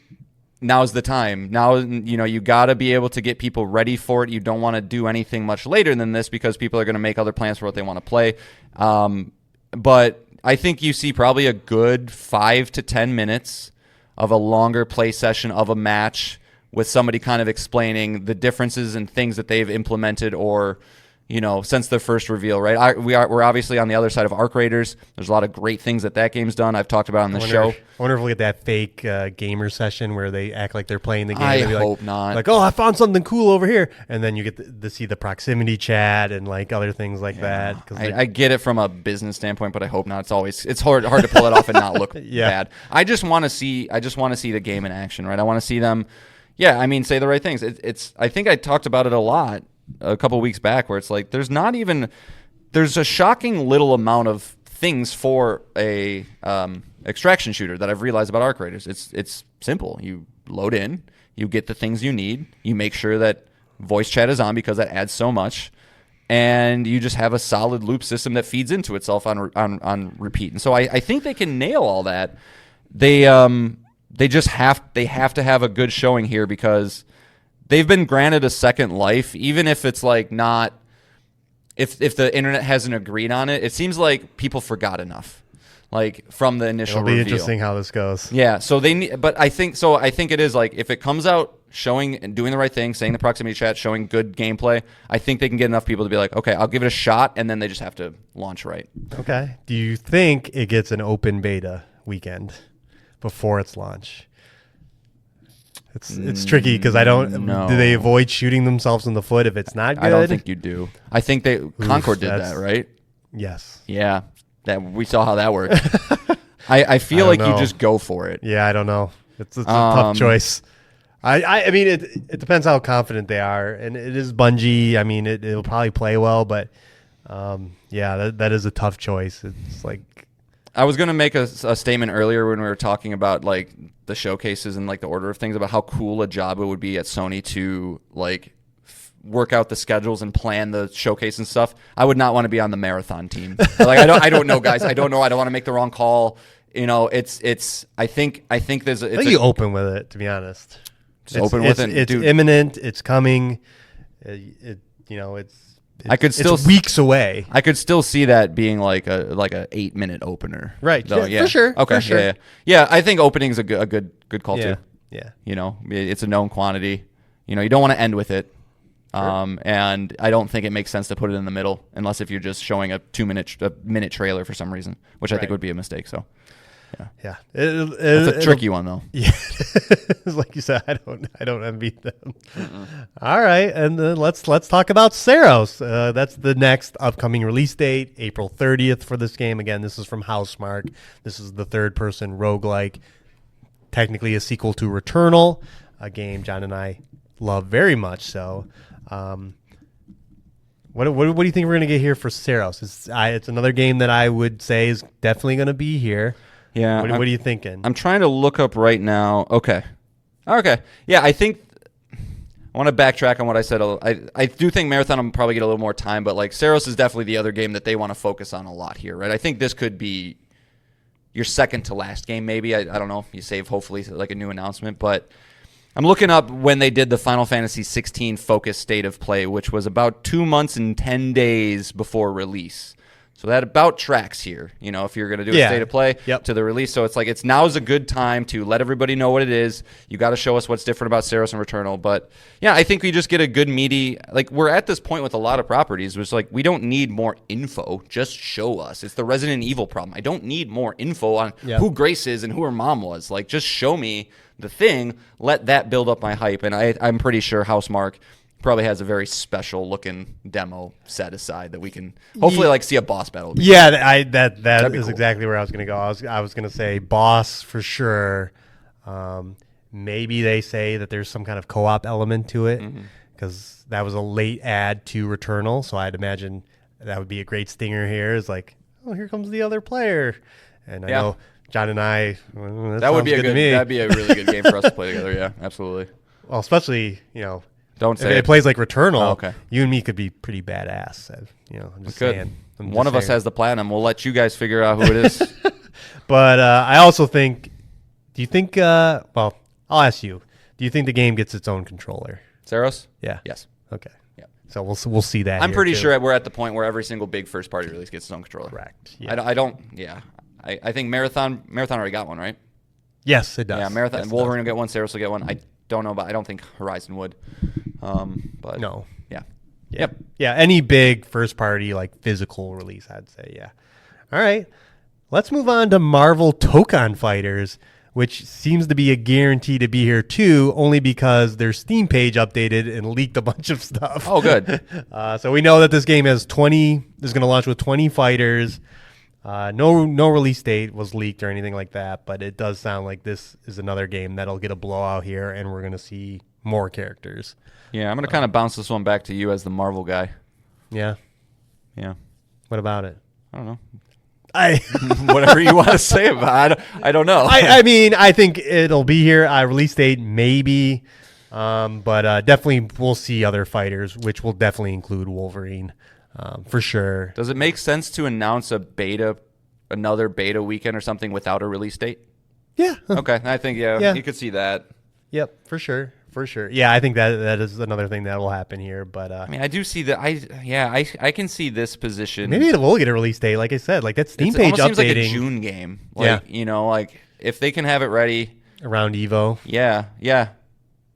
now's the time. Now, you got to be able to get people ready for it. You don't want to do anything much later than this because people are going to make other plans for what they want to play. But I think you see probably a good 5 to 10 minutes of a longer play session of a match with somebody kind of explaining the differences and things that they've implemented or since their first reveal, right? We're obviously on the other side of Arc Raiders. There's a lot of great things that game's done. I've talked about on the show. I wonder if we'll get that fake gamer session where they act like they're playing the game. I They'll be hope not. Like, oh, I found something cool over here, and then you get to see the proximity chat and like other things like that. I get it from a business standpoint, but I hope not. It's hard to pull it off and not look bad. I just want to see the game in action, right? I want to see them. Yeah, I mean, say the right things. I think I talked about it a lot a couple weeks back, where it's like there's a shocking little amount of things for a extraction shooter that I've realized about Arc Raiders. It's simple. You load in, you get the things you need, you make sure that voice chat is on because that adds so much, and you just have a solid loop system that feeds into itself on repeat. And so I think they can nail all that. They have to have a good showing here because they've been granted a second life, even if it's like not. If the internet hasn't agreed on it, it seems like people forgot enough, like from the initial It'll be reveal. interesting how this goes. Yeah, so they need, but I think so. I think it is like if it comes out showing and doing the right thing, saying the proximity chat, showing good gameplay, I think they can get enough people to be like, okay, I'll give it a shot, and then they just have to launch right. Okay. Do you think it gets an open beta weekend before its launch? It's tricky because I don't. No. Do they avoid shooting themselves in the foot if it's not good? I don't think you do. I think Concord did that, right? Yes. Yeah, that we saw how that worked. I feel like you just go for it. Yeah, I don't know. It's a tough choice. I mean, it depends how confident they are, and it is Bungie. I mean, it'll probably play well, but yeah, that is a tough choice. It's like. I was going to make a statement earlier when we were talking about like the showcases and like the order of things about how cool a job it would be at Sony to like work out the schedules and plan the showcase and stuff. I would not want to be on the marathon team. Like I don't know, guys. I don't know. I don't want to make the wrong call. It's. I think there's. I think you open with it, to be honest. Just open with it. It's imminent. It's coming. It's. It's weeks away. I could still see that being like a 8-minute opener, right? Though, yeah, for sure. Okay, for sure. Yeah. I think opening's a good call too. Yeah. It's a known quantity. You don't want to end with it, Sure. and I don't think it makes sense to put it in the middle unless if you're just showing a minute trailer for some reason, which I think would be a mistake. So. Yeah, it's a tricky one though. Yeah, like you said, I don't envy them. All right, and then let's talk about Saros. That's the next upcoming release date, April 30th for this game. Again, this is from Housemarque. This is the third-person roguelike, technically a sequel to Returnal, a game John and I love very much. So, what do you think we're gonna get here for Saros? It's another game that I would say is definitely gonna be here. Yeah. What are you thinking? I'm trying to look up right now. Okay. Yeah, I think I want to backtrack on what I said. I do think Marathon will probably get a little more time, but like Saros is definitely the other game that they want to focus on a lot here, right? I think this could be your second to last game, maybe. I don't know. You save hopefully like a new announcement, but I'm looking up when they did the Final Fantasy 16 Focus State of Play, which was about 2 months and 10 days before release. So that about tracks here, if you're going to do a state of play to the release. So it's like now's a good time to let everybody know what it is. You got to show us what's different about Saros and Returnal. But yeah, I think we just get a good meaty, like we're at this point with a lot of properties, which like we don't need more info. Just show us. It's the Resident Evil problem. I don't need more info on who Grace is and who her mom was. Like just show me the thing. Let that build up my hype. And I'm pretty sure Housemarque probably has a very special looking demo set aside that we can hopefully like see a boss battle. Yeah, that is cool. Exactly where I was going to go. I was going to say boss for sure. Maybe they say that there's some kind of co-op element to it because that was a late add to Returnal, so I'd imagine that would be a great stinger here. Is like, oh, here comes the other player, and I know John and I. That would be that'd be a really good game for us to play together. Yeah, absolutely. Well, especially Don't say if it plays like Returnal, okay. You and me could be pretty badass. I'm just saying. One of us has the platinum. We'll let you guys figure out who it is. But I also think, do you think, well, I'll ask you, do you think the game gets its own controller? Saros? Yeah. Yes. Okay. Yeah. So we'll see that. I'm pretty too. sure we're at the point where every single big first party release gets its own controller. Correct. Yeah. I think Marathon already got one, right? Yes, it does. Yeah, Marathon. Yes, Wolverine will get one. Saros will get one. I don't know, but I don't think Horizon would. But no. Yeah. Yep. Yeah, any big first party like physical release, I'd say. Yeah. All right. Let's move on to Marvel Tokon Fighters, which seems to be a guarantee to be here too, only because their Steam page updated and leaked a bunch of stuff. Oh, good. So we know that this game is going to launch with 20 fighters. No release date was leaked or anything like that, but it does sound like this is another game that'll get a blowout here, and we're going to see more characters. Yeah, I'm going to kind of bounce this one back to you as the Marvel guy. Yeah. Yeah. What about it? I don't know. I Whatever you want to say about it. I don't know. I mean, I think it'll be here. Release date, maybe. But definitely we'll see other fighters, which will definitely include Wolverine for sure. Does it make sense to announce another beta weekend or something without a release date? Yeah. Okay. I think, Yeah. you could see that. Yep, for sure. For sure. Yeah, I think that is another thing that will happen here. But I mean, I do see that. I can see this position. maybe it will get a release date. Like I said, like that Steam It page almost seems like a updating June game. Yeah. Like if they can have it ready. around Evo. Yeah,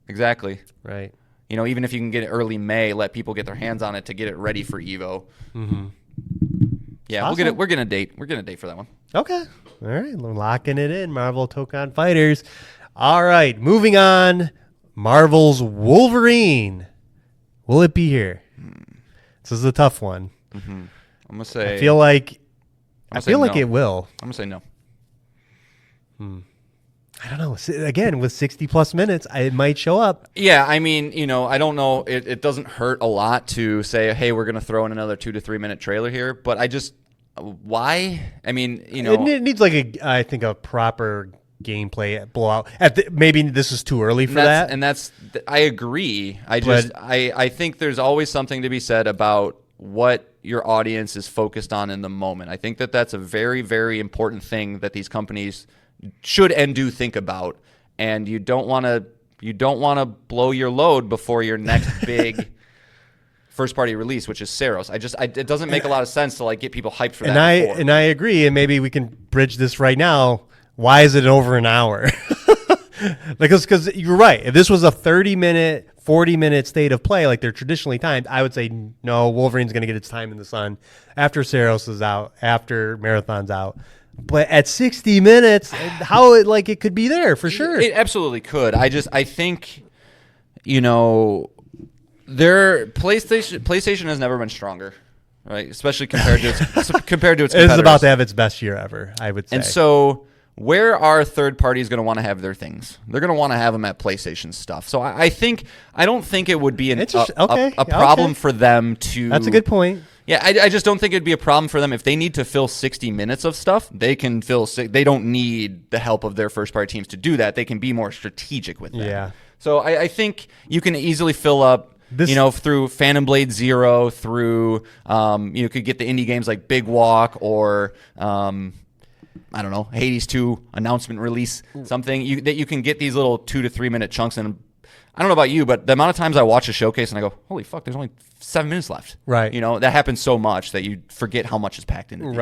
exactly. Right. Even if you can get it early May, let people get their hands on it to get it ready for Evo. Mm-hmm. Yeah, Awesome. we're gonna date for that one. Okay. All right. We're locking it in. Marvel Tokon Fighters. All right. Moving on. Marvel's Wolverine. Will it be here? This is a tough one. Mm-hmm. I'm gonna say. I feel like no. it will. I'm gonna say no. I don't know. Again, with 60 plus minutes, it might show up. Yeah, I mean, I don't know. It doesn't hurt a lot to say, hey, we're gonna throw in another 2 to 3 minute trailer here, but I just why? I mean, It needs like I think a proper gameplay blowout. Maybe this is too early for that. And I agree. I think there's always something to be said about what your audience is focused on in the moment. I think that's a very, very important thing that these companies should and do think about. And you don't want to blow your load before your next big first party release, which is Saros. It doesn't make a lot of sense to like get people hyped for that. And I agree. And maybe we can bridge this right now. Why is it over an hour? Because you're right. If this was a 30-minute, 40-minute state of play like they're traditionally timed, I would say no, Wolverine's going to get its time in the sun after Saros is out, after Marathon's out. But at 60 minutes, it could be there for sure. It absolutely could. I think, PlayStation has never been stronger, right? Especially compared to its competitors. It is about to have its best year ever, I would say. And so, where are third parties going to want to have their things? They're going to want to have them at PlayStation stuff. So I don't think it would be a problem for them to. That's a good point. Yeah, I just don't think it'd be a problem for them if they need to fill 60 minutes of stuff. They can fill. They don't need the help of their first party teams to do that. They can be more strategic with that. Yeah. So I think you can easily fill up. Through Phantom Blade Zero, through you could get the indie games like Big Walk or I don't know, Hades 2 announcement release, something that you can get these little 2 to 3 minute chunks. And I don't know about you, but the amount of times I watch a showcase and I go, holy fuck, there's only 7 minutes left. Right. That happens so much that you forget how much is packed into these.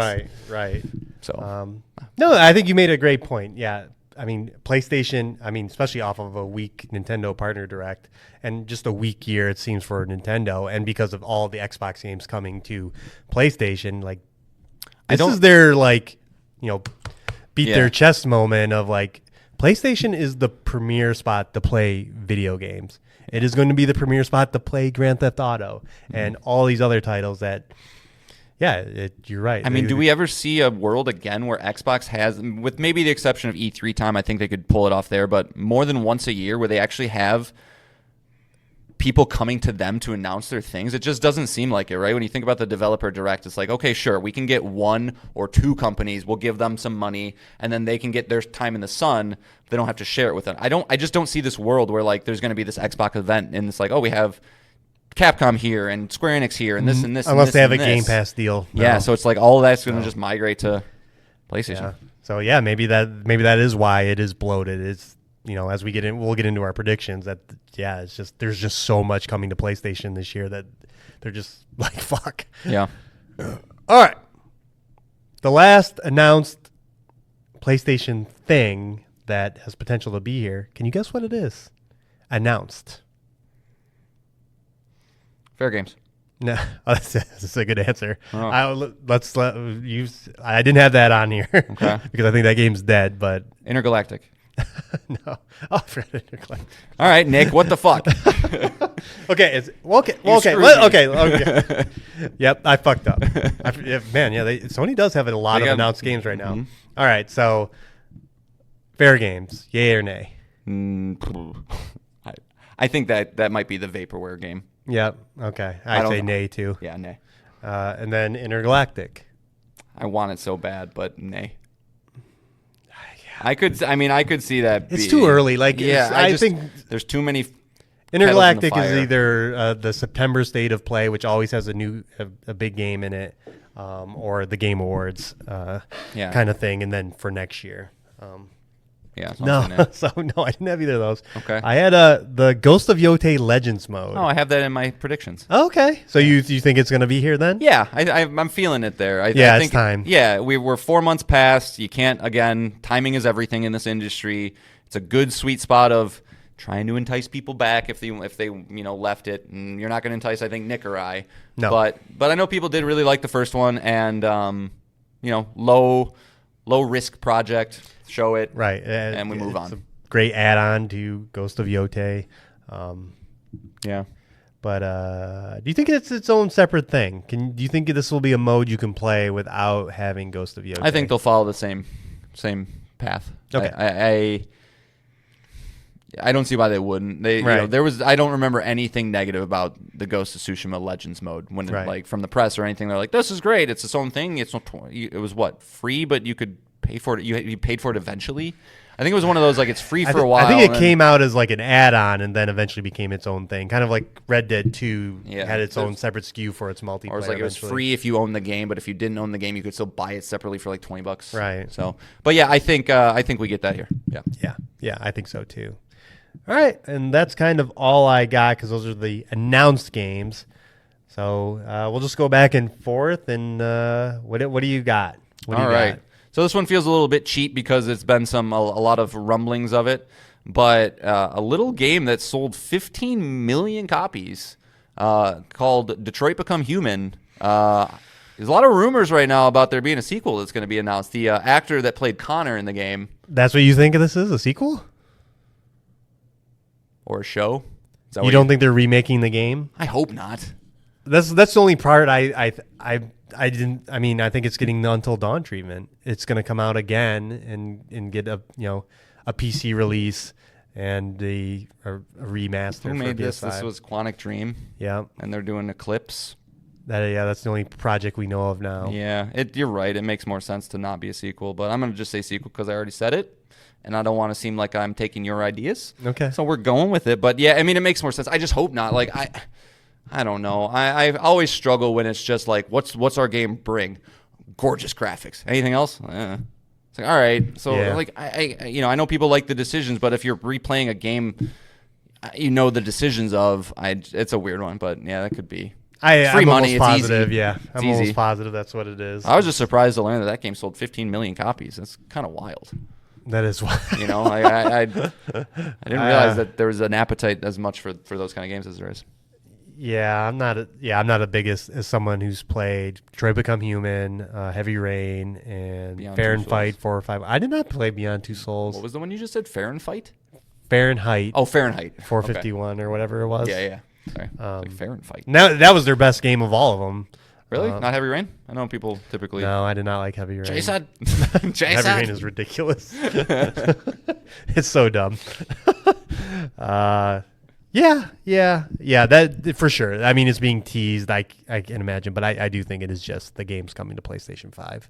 Right. So no, I think you made a great point. Yeah. I mean, PlayStation, especially off of a weak Nintendo partner direct and just a weak year, it seems, for Nintendo. And because of all the Xbox games coming to PlayStation, this is their, beat their chest moment of, PlayStation is the premier spot to play video games. It is going to be the premier spot to play Grand Theft Auto and all these other titles that... Yeah, you're right. I mean, do we ever see a world again where Xbox has, with maybe the exception of E3 time, I think they could pull it off there, but more than once a year where they actually have people coming to them to announce their things? It just doesn't seem like it, right? When you think about the developer direct, it's like, okay, sure, we can get 1 or 2 companies, we'll give them some money, and then they can get their time in the sun. They don't have to share it with them. I just don't see this world where there's going to be this Xbox event and it's like, oh, we have Capcom here and Square Enix here and this and this. Unless and this they have and a this. Game Pass deal. No. Yeah, so it's like all of that's going to just migrate to PlayStation. Yeah. So yeah, maybe that is why it is bloated. It's as we'll get into our predictions that it's just there's just so much coming to PlayStation this year that they're just like fuck. Yeah. All right. The last announced PlayStation thing that has potential to be here. Can you guess what it is? Announced. Fair games. No, that's a good answer. Oh. I didn't have that on here Okay. because I think that game's dead. But Intergalactic. no, oh, I forgot Intergalactic. All right, Nick. What the fuck? Okay, okay. Yep, I fucked up. Sony does have a lot of announced games right now. All right, so fair games, yay or nay? I think that might be the vaporware game. Yep. Okay, I'd say nay too. Yeah, nay. And then Intergalactic. I want it so bad, but nay. I could see that. It's too early. Like, yeah, I think there's too many. Intergalactic is either the September State of Play, which always has a big game in it, or the Game Awards, kind of thing, and then for next year. Yeah. No, I didn't have either of those. Okay. I had the Ghost of Yotei Legends mode. Oh, I have that in my predictions. Okay, so you think it's going to be here then? Yeah, I'm feeling it there. I it's think, time. Yeah, we're 4 months past. You can't, again, timing is everything in this industry. It's a good sweet spot of trying to entice people back if they left it, and you're not going to entice, I think, Nick or I. No. But I know people did really like the first one, and low risk project. Show it, right, and we move on. It's a great add-on to Ghost of Yotei. Yeah. But do you think it's its own separate thing? Do you think this will be a mode you can play without having Ghost of Yotei? I think they'll follow the same path. Okay. I don't see why they wouldn't. I don't remember anything negative about the Ghost of Tsushima Legends mode when like from the press or anything. They're like, this is great. It's its own thing. It's not. It was free, but you could pay for it. You paid for it eventually. I think it was one of those like it's free for a while. I think it came out as like an add-on and then eventually became its own thing. Kind of like Red Dead 2 had its own separate SKU for its multiplayer. Or it was like it was free if you owned the game, but if you didn't own the game, you could still buy it separately for like $20. Right. So, but yeah, I think we get that here. Yeah. Yeah, I think so too. All right, and that's kind of all I got because those are the announced games. So we'll just go back and forth. And what do you got? What do you got? So this one feels a little bit cheap because it's been a lot of rumblings of it, but a little game that sold 15 million copies called Detroit Become Human. There's a lot of rumors right now about there being a sequel that's going to be announced. The actor that played Connor in the game. That's what you think this is, a sequel? Or a show? You don't think they're remaking the game? I hope not. That's the only part I didn't. I mean, I think it's getting the Until Dawn treatment. It's going to come out again and get a PC release and a remaster. Who made for this? PS5. This was Quantic Dream. Yeah, and they're doing Eclipse. That's the only project we know of now. Yeah, you're right. It makes more sense to not be a sequel, but I'm going to just say sequel because I already said it. And I don't want to seem like I'm taking your ideas. Okay. So we're going with it. But yeah, I mean, it makes more sense. I just hope not. Like, I don't know. I always struggle when it's just like, what's our game bring? Gorgeous graphics. Anything else? It's like, all right. So like, I know people like the decisions, but if you're replaying a game, the decisions of, it's a weird one. But yeah, that could be. I'm money. Almost positive. Easy. Yeah, I'm almost positive that's what it is. I was just surprised to learn that game sold 15 million copies. That's kind of wild. That is why. I didn't realize that there was an appetite as much for those kind of games as there is. Yeah, I'm not a big as someone who's played Detroit Become Human, Heavy Rain, and Beyond Fahrenheit 4 or 5. I did not play Beyond Two Souls. What was the one you just said? Fahrenheit? Fahrenheit. Oh, Fahrenheit. 451 or whatever it was. Yeah. Sorry. Like Fahrenheit. Now that was their best game of all of them. Really? Not Heavy Rain? I know people typically. No, I did not like Heavy Rain. Jason. Heavy Rain is ridiculous. It's so dumb. Yeah. That for sure. I mean, it's being teased. I can imagine, but I do think it is just the game's coming to PlayStation 5.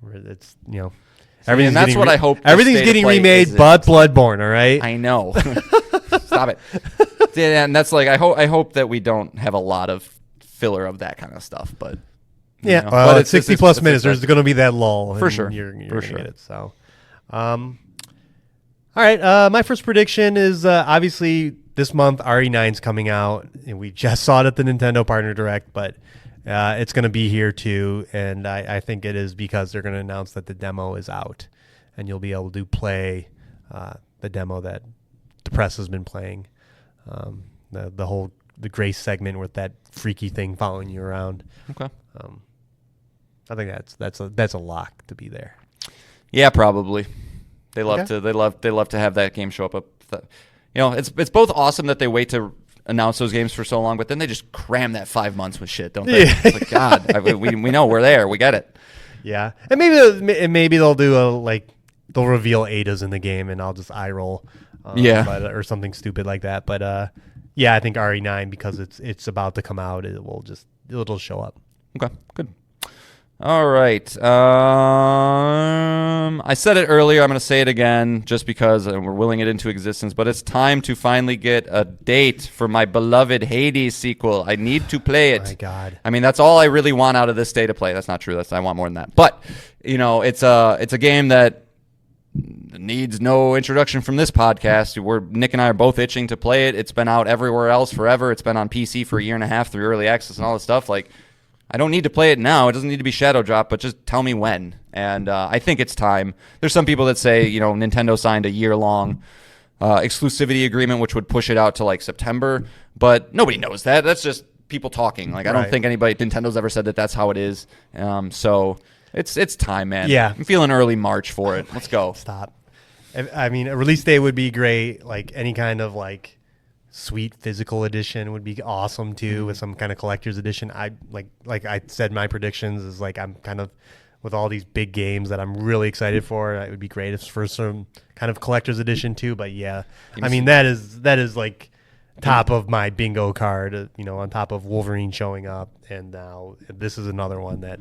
Where it's everything. That's what I hope. Everything's getting remade, but Bloodborne. All right. I know. Stop it. Yeah, and that's like I hope that we don't have a lot of filler of that kind of stuff, but well, it's 60 plus minutes. There's going to be that lull for sure. You're going to get it. So, all right. My first prediction is obviously this month RE9's coming out, and we just saw it at the Nintendo Partner Direct, but it's going to be here too, and I think it is because they're going to announce that the demo is out, and you'll be able to play the demo that the press has been playing. The whole the Grace segment with that freaky thing following you around. Okay. I think that's a lock to be there. Yeah, probably. They love to have that game show up. It's both awesome that they wait to announce those games for so long, but then they just cram that 5 months with shit, don't they? Yeah. It's like, God, we know we're there. We get it. Yeah, and maybe they'll do they'll reveal Ada's in the game, and I'll just eye roll. Or something stupid like that. But I think RE9, because it's about to come out, it'll show up. Okay, good. All right. I said it earlier. I'm going to say it again just because we're willing it into existence. But it's time to finally get a date for my beloved Hades sequel. I need to play it. Oh my God. I mean, that's all I really want out of this day to play. That's not true. I want more than that. But it's a game that needs no introduction from this podcast. Nick and I are both itching to play it. It's been out everywhere else forever. It's been on PC for a year and a half through early access and all this stuff. Like, I don't need to play it now. It doesn't need to be shadow drop, but just tell me when. And I think it's time. There's some people that say, Nintendo signed a year-long exclusivity agreement, which would push it out to like September. But nobody knows that. That's just people talking. Like, I don't think Nintendo's ever said that that's how it is. So it's time, man. Yeah. I'm feeling early March for it. Let's go. Stop. I mean, a release date would be great. Like any kind of like sweet physical edition would be awesome too, with some kind of collector's edition. I like I said, my predictions is like I'm kind of with all these big games that I'm really excited for. It would be great if for some kind of collector's edition too. But yeah, I mean that is like top of my bingo card. On top of Wolverine showing up, and now this is another one that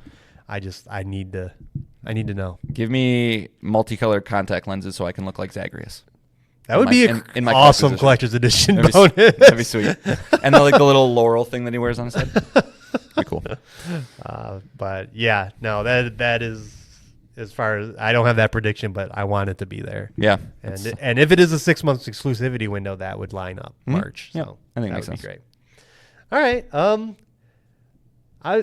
I need to know. Give me multicolored contact lenses so I can look like Zagreus. That would be an awesome collector's edition bonus. That'd be sweet. And the little laurel thing that he wears on his head. Be cool. But yeah, no, that is, as far as, I don't have that prediction, but I want it to be there. Yeah. And if it is a 6 months exclusivity window, that would line up March. Yeah, So I think that makes would sense. be great. All right.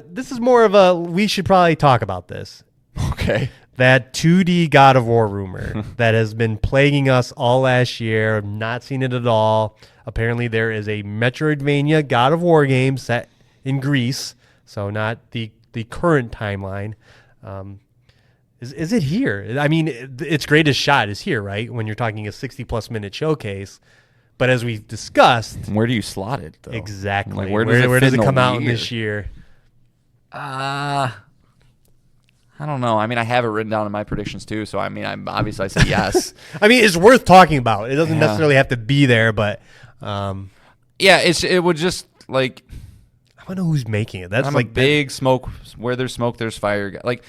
This is more of we should probably talk about this. Okay. That 2D God of War rumor that has been plaguing us all last year. I've not seen it at all. Apparently, there is a Metroidvania God of War game set in Greece, so not the current timeline. Is it here? I mean, its greatest shot is here, right? When you're talking a 60-plus minute showcase. But as we've discussed, where do you slot it, though? Exactly. Like, where does it come out this year? I don't know. I mean, I have it written down in my predictions too. So I say yes. I mean, it's worth talking about. It doesn't necessarily have to be there, but it would just like. I want to know who's making it. That's I'm like big smoke. Where there's smoke, there's fire. Like,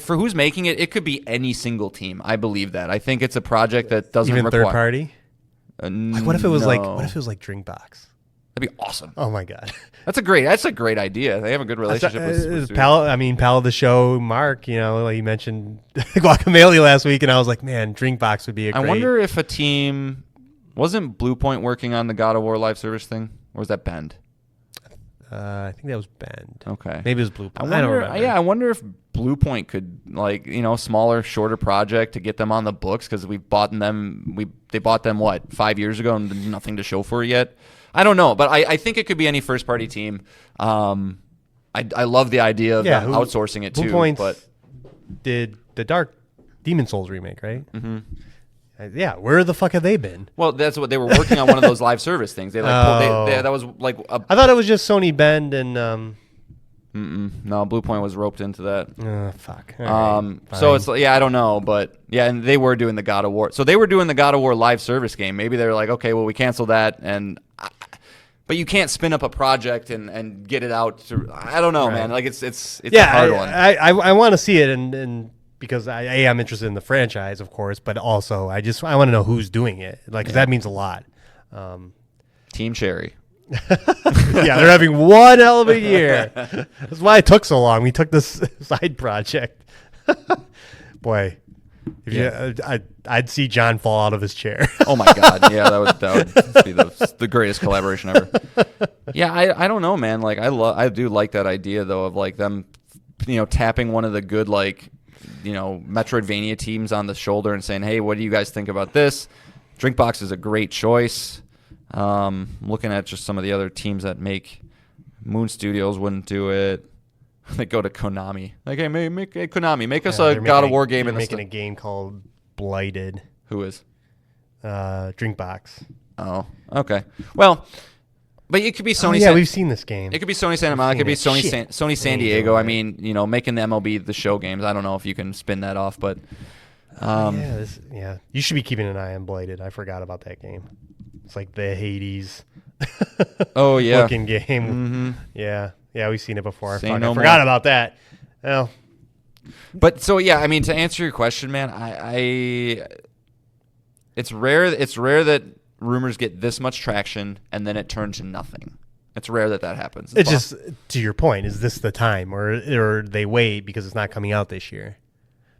for who's making it, it could be any single team. I believe that. I think it's a project that doesn't even require third party. Like, what if it was Drinkbox? That'd be awesome. Oh my God, that's a great idea. They have a good relationship with pal of the show, Mark. He mentioned Guacamelee last week, and I was like, man, Drinkbox would be a great. I wonder if a team wasn't Blue Point working on the God of War live service thing, or was that Bend? I think that was Bend. Okay, maybe it was Blue Point. I don't remember. Yeah, I wonder if Blue Point could smaller, shorter project to get them on the books, because they bought them what 5 years ago and there's nothing to show for it yet. I don't know, but I think it could be any first party team. I love the idea of them outsourcing it too. Blue Points did the Dark Demon Souls remake, right? Mm-hmm. Yeah, where the fuck have they been? Well, that's what they were working on, one of those live service things. They that was like I thought it was just Sony Bend and no, Blue Point was roped into that. Fuck. So it's I don't know, but yeah, and they were doing the God of War. So they were doing the God of War live service game. Maybe they were like, okay, well, we cancel that, but you can't spin up a project and get it out. I don't know, man. Like it's a hard one. I want to see it, and because I'm interested in the franchise, of course, but also I want to know who's doing it. Like, 'cause that means a lot. Team Cherry. Yeah, they're having one hell of a year. That's why it took so long. We took this side project. Boy, I'd see John fall out of his chair. Oh my God, yeah, that would be the greatest collaboration ever. Yeah, I don't know, man. Like I do like that idea though of like them, tapping one of the good Metroidvania teams on the shoulder and saying, hey, what do you guys think about this? Drinkbox is a great choice. Looking at just some of the other teams that make Moon Studios wouldn't do it. They go to Konami. Like, hey, Konami, make us a God of War game. They're making a game called Blighted. Who is? Drinkbox. Oh, okay. Well, but it could be Sony. Yeah, we've seen this game. It could be Sony Santa Monica. It could be Sony San Diego. I mean, making the MLB the show games. I don't know if you can spin that off, but you should be keeping an eye on Blighted. I forgot about that game. It's like the Hades. Oh yeah, looking game. Mm-hmm. Yeah, we've seen it before. I No forgot about that. Well, but so yeah, I mean, to answer your question, man, it's rare that rumors get this much traction and then it turns to nothing. It's rare that happens. It's just, to your point, is this the time, or they wait because it's not coming out this year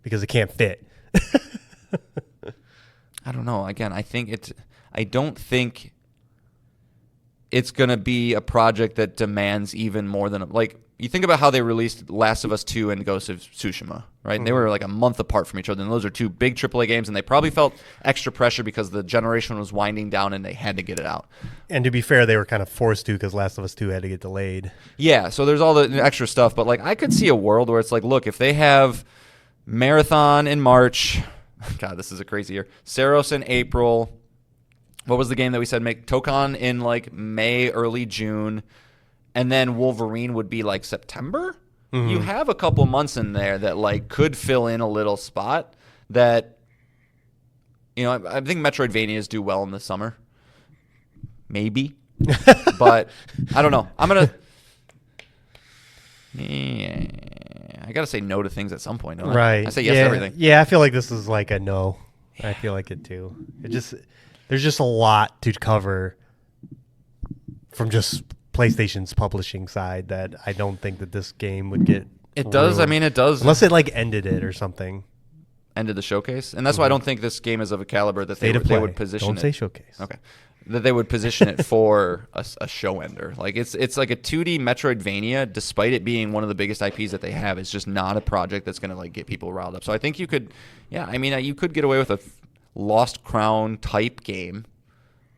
because it can't fit? I don't know. Again, I don't think it's going to be a project that demands even more than you think about how they released Last of Us 2 and Ghost of Tsushima, right? And they were like a month apart from each other, and those are two big AAA games, and they probably felt extra pressure because the generation was winding down and they had to get it out. And to be fair, they were kind of forced to because Last of Us 2 had to get delayed. Yeah, so there's all the extra stuff, but I could see a world where it's like, look, if they have Marathon in March, God, this is a crazy year, Saros in April, what was the game that we said make Tokon in May, early June, and then Wolverine would be September? Mm-hmm. You have a couple months in there that could fill in a little spot that, I think Metroidvanias do well in the summer. Maybe. But I don't know. I got to say no to things at some point, don't I? Right. I say yes to everything. Yeah, I feel like this is a no. I feel like it too. There's just a lot to cover from just PlayStation's publishing side that I don't think that this game would get. It does. ruined. I mean, it does. Unless it ended it or something. Ended the showcase, and that's why I don't think this game is of a caliber that they would position. Don't say showcase. Okay, that they would position it for a show ender. It's like a 2D Metroidvania, despite it being one of the biggest IPs that they have. It's just not a project that's going to get people riled up. So I think you could, you could get away with a Lost Crown type game,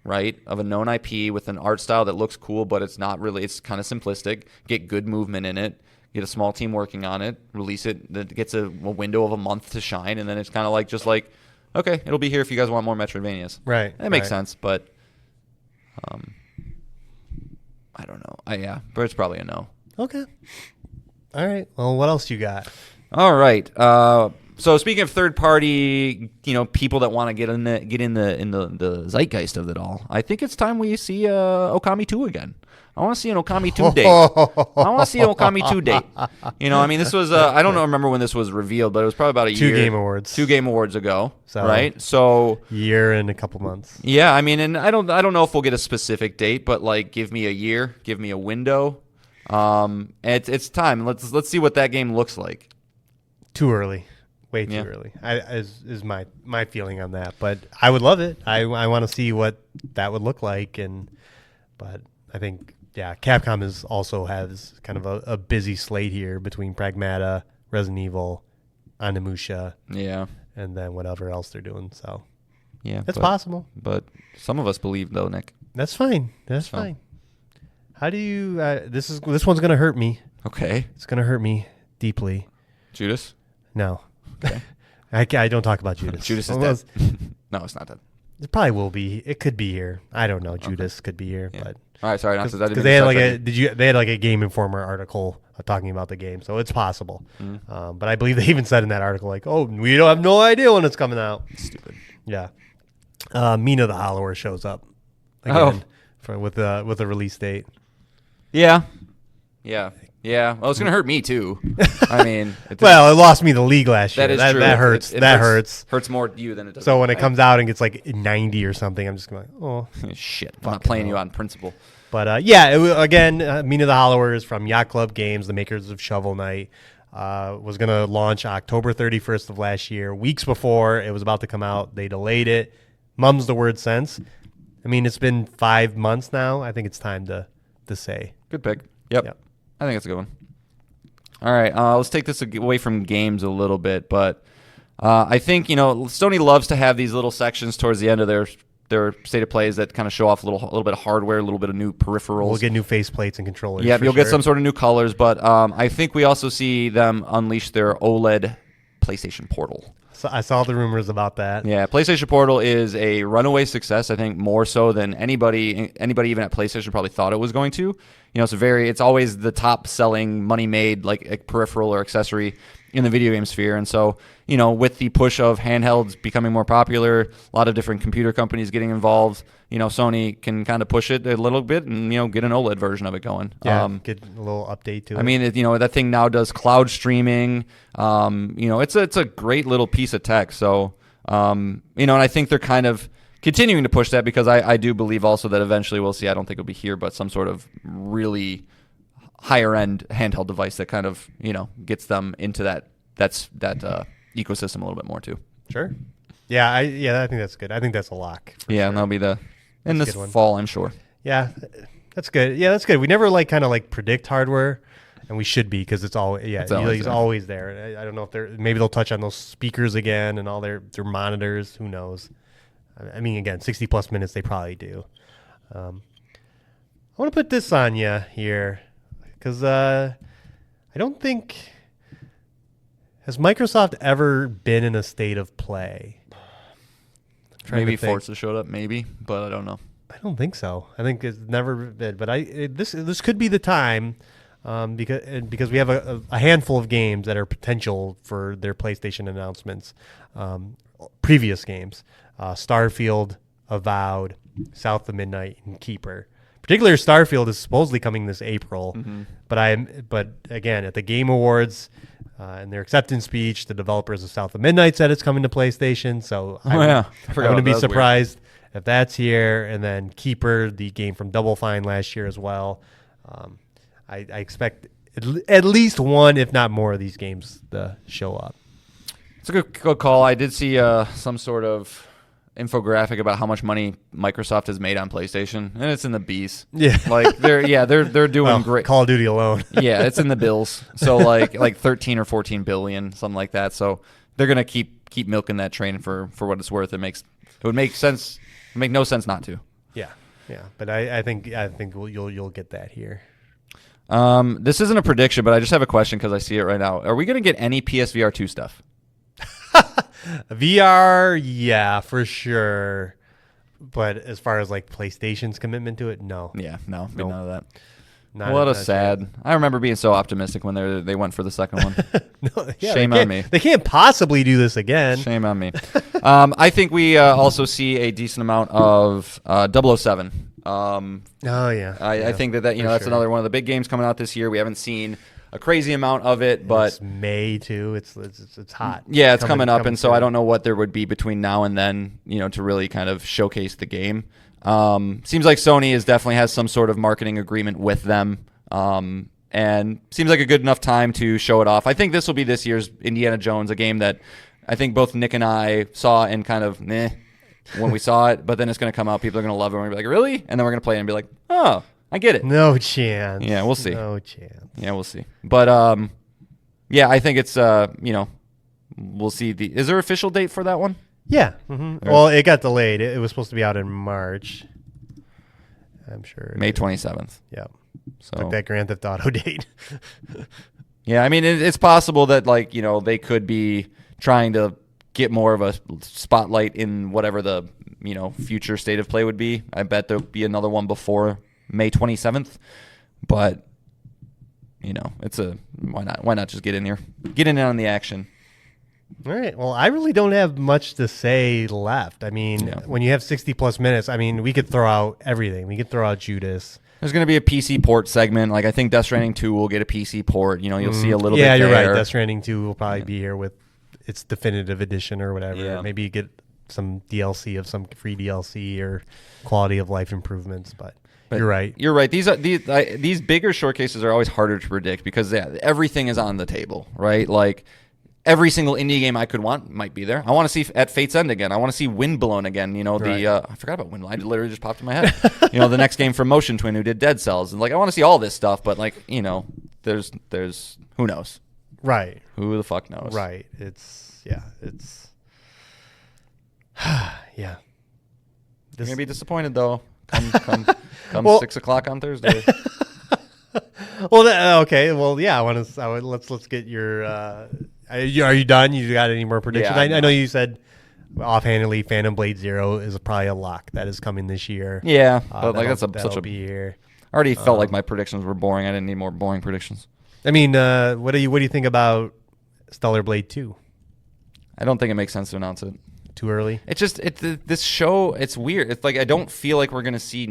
right, of a known IP with an art style that looks cool, but it's not really. It's kind of simplistic. Get good movement in it. Get a small team working on it. Release it. That gets a window of a month to shine, and then it's kind of okay, it'll be here if you guys want more Metroidvanias. Right. That makes sense, but I don't know. But it's probably a no. Okay. All right. Well, what else you got? All right. So speaking of third party, people that want to get in the zeitgeist of it all, I think it's time we see Okami 2 again. I want to see an Okami 2 date. I want to see an Okami 2 date. This was I don't remember when this was revealed, but it was probably about a year. 2 Game Awards ago, right? So year and a couple months. Yeah, I mean, and I don't know if we'll get a specific date, but give me a year, give me a window. It's time. Let's see what that game looks like. Too early. Way too early. Is my feeling on that, but I would love it. I want to see what that would look like, but I think Capcom has kind of a busy slate here between Pragmata, Resident Evil, Onimusha, and then whatever else they're doing. So it's possible. But some of us believe though, Nick. That's fine. That's fine. How do you? This one's gonna hurt me. Okay, it's gonna hurt me deeply. Judas? No. Okay. I don't talk about Judas. Judas is dead. No, it's not dead. It probably will be. It could be here. I don't know. Judas could be here, but all right. Sorry, because they had they had a Game Informer article talking about the game, so it's possible. But I believe they even said in that article we don't have no idea when it's coming out. Stupid. Yeah. Mina the Hollower shows up again with a release date. Yeah. Yeah, well, it's going to hurt me too. I mean, it lost me the league last year. That is true. That hurts. That hurts. Hurts more you than it does. So when it comes out and gets 90 or something, I'm just going shit. I'm not playing you on principle. But again, Mina the Hollower is from Yacht Club Games, the makers of Shovel Knight. Was going to launch October 31st of last year. Weeks before it was about to come out, they delayed it. Mum's the word since. I mean, it's been 5 months now. I think it's time to say. Good pick. Yep. I think it's a good one. All right, let's take this away from games a little bit, but I think Sony loves to have these little sections towards the end of their their state of play is that kind of show off a little bit of hardware, a little bit of new peripherals. We'll get new faceplates and controllers. Yeah, you'll get some sort of new colors, but I think we also see them unleash their OLED PlayStation Portal. So I saw the rumors about that. Yeah, PlayStation Portal is a runaway success. I think more so than anybody even at PlayStation probably thought it was going to. It's always the top selling, money made like a peripheral or accessory in the video game sphere. And so, with the push of handhelds becoming more popular, a lot of different computer companies getting involved, Sony can kind of push it a little bit and, get an OLED version of it going. Yeah, get a little update to it. I mean, that thing now does cloud streaming. It's a great little piece of tech. So, and I think they're kind of continuing to push that because I do believe also that eventually we'll see, I don't think it'll be here, but some sort of really higher end handheld device that kind of, gets them into that ecosystem a little bit more too. Sure. Yeah, I think that's good. I think that's a lock. Yeah, sure. That'll be in this fall, I'm sure. Yeah, that's good. Yeah, that's good. We never kind of predict hardware, and we should be because it's always there. I don't know if maybe they'll touch on those speakers again and all their monitors. Who knows? I mean, again, 60 plus minutes they probably do. I want to put this on you here because I don't think. Has Microsoft ever been in a state of play? Maybe Forza showed up, maybe, but I don't know. I don't think so. I think it's never been. But this could be the time because we have a handful of games that are potential for their PlayStation announcements. Previous games, Starfield, Avowed, South of Midnight, and Keeper. Particularly Starfield is supposedly coming this April, but again at the Game Awards. In their acceptance speech, the developers of South of Midnight said it's coming to PlayStation. So I'm going to be surprised if that's here. And then Keeper, the game from Double Fine last year as well. I expect at least one, if not more, of these games to show up. It's a good call. I did see some sort of infographic about how much money Microsoft has made on PlayStation, and it's in the B's. Yeah, they're doing great. Call of Duty alone. Yeah, it's in the bills. So like 13 or 14 billion, something like that. So they're gonna keep milking that train for what it's worth. It would make sense. It would make no sense not to. Yeah. But I think you'll get that here. This isn't a prediction, but I just have a question because I see it right now. Are we gonna get any PSVR 2 stuff? VR, yeah, for sure. But as far as PlayStation's commitment to it, no. Yeah, no, none of that. What a sad. I remember being so optimistic when they went for the second one. Shame on me. They can't possibly do this again. Shame on me. I think we also see a decent amount of 007. I think that that's another one of the big games coming out this year. We haven't seen a crazy amount of it, but it's May too. It's hot. Yeah, it's coming up, and so I don't know what there would be between now and then, to really kind of showcase the game. Seems like Sony definitely has some sort of marketing agreement with them, and seems like a good enough time to show it off. I think this will be this year's Indiana Jones, a game that I think both Nick and I saw and kind of when we saw it, but then it's going to come out, people are going to love it, and we're going to be like, really? And then we're going to play it and be like, oh, I get it. No chance. Yeah, we'll see. No chance. Yeah, we'll see. But I think it's we'll see. Is there an official date for that one? Yeah. Mm-hmm. Well, it got delayed. It was supposed to be out in March. I'm sure. May 27th. Yeah. So like that Grand Theft Auto date. Yeah, I mean it's possible that they could be trying to get more of a spotlight in whatever the future state of play would be. I bet there'll be another one before May 27th, but it's why not just get in on the action. All right. Well, I really don't have much to say left. I mean, when you have 60 plus minutes, I mean, we could throw out everything. We could throw out Judas. There's going to be a PC port segment. I think Death Stranding 2 will get a PC port. You'll see a little bit there. Yeah, you're right. Death Stranding 2 will probably be here with its definitive edition or whatever. Yeah. Maybe you get some DLC of some free DLC or quality of life improvements, but you're right. You're right. These bigger showcases are always harder to predict because everything is on the table, right? Every single indie game I could want might be there. I want to see At Fate's End again. I want to see Windblown again. Right. I forgot about Windblown. It literally just popped in my head. The next game from Motion Twin who did Dead Cells. And I want to see all this stuff, but there's who knows? Right. Who the fuck knows? Right. It's yeah. You're gonna be disappointed though. Come Well- 6 o'clock on Thursday. Well, okay. Well, yeah. Let's get your. Are you done? You got any more predictions? Yeah, I know you said offhandedly Phantom Blade Zero is probably a lock that is coming this year. Yeah, but like That'll such a. be here. I already felt like my predictions were boring. I didn't need more boring predictions. I mean, what do you think about Stellar Blade 2? I don't think it makes sense to announce it. Too early? This show. It's weird. It's like I don't feel like we're gonna see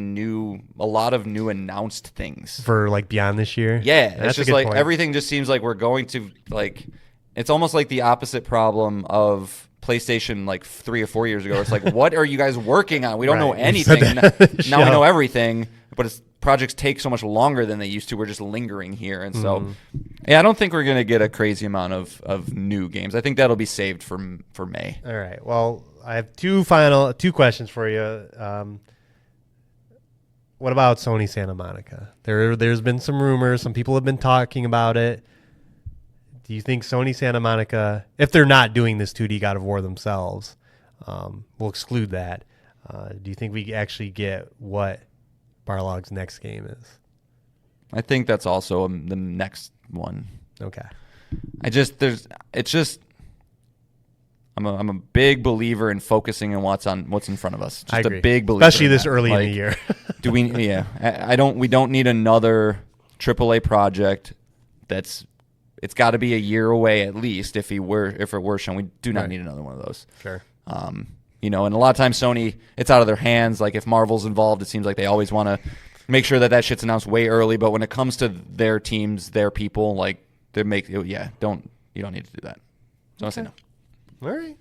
a lot of new announced things For like beyond this year? Yeah, That's it's a just good like point. everything just seems like we're going to like. It's almost like the opposite problem of PlayStation like 3 or 4 years ago. It's like, what are you guys working on? We don't know Right. We said anything. that on the Now we show. know everything, but projects take so much longer than they used to. We're just lingering here, and so yeah, I don't think we're gonna get a crazy amount of new games. I think that'll be saved for May. All right. Well, I have two questions for you. What about Sony Santa Monica? There's been some rumors. Some people have been talking about it. Do you think Sony Santa Monica, if they're not doing this 2D God of War themselves, we'll exclude that. Do you think we actually get what Barlog's next game is? I think that's also the next one. Okay. I'm a big believer in focusing on what's in front of us. Just I agree. a big believer, especially in this that. early in Like, the year. do we? Yeah, we don't need another AAA project. It's got to be a year away at least. If it were shown, we do not Right. need another one of those. Sure. And a lot of times Sony, it's out of their hands. Like if Marvel's involved, it seems like they always want to make sure that shit's announced way early. But when it comes to their teams, their people, like you don't need to do that. So I say no. All right.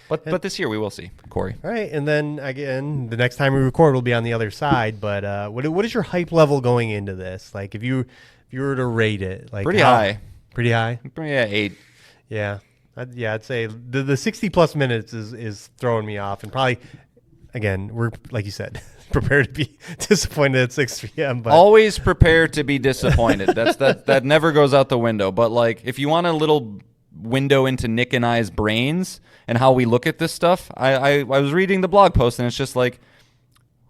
But this year we will see, Corey. All right, and then again, the next time we record, we'll be on the other side. But what is your hype level going into this? Like, if you were to rate it, like Pretty high. Pretty high. Yeah, 8. Yeah, I'd say the 60+ minutes is throwing me off, and probably again we're like you said, prepared to be disappointed at 6 p.m. But Always prepared to be disappointed. That never goes out the window. But like, if you want a little window into Nick and I's brains and how we look at this stuff, I was reading the blog post and it's just like,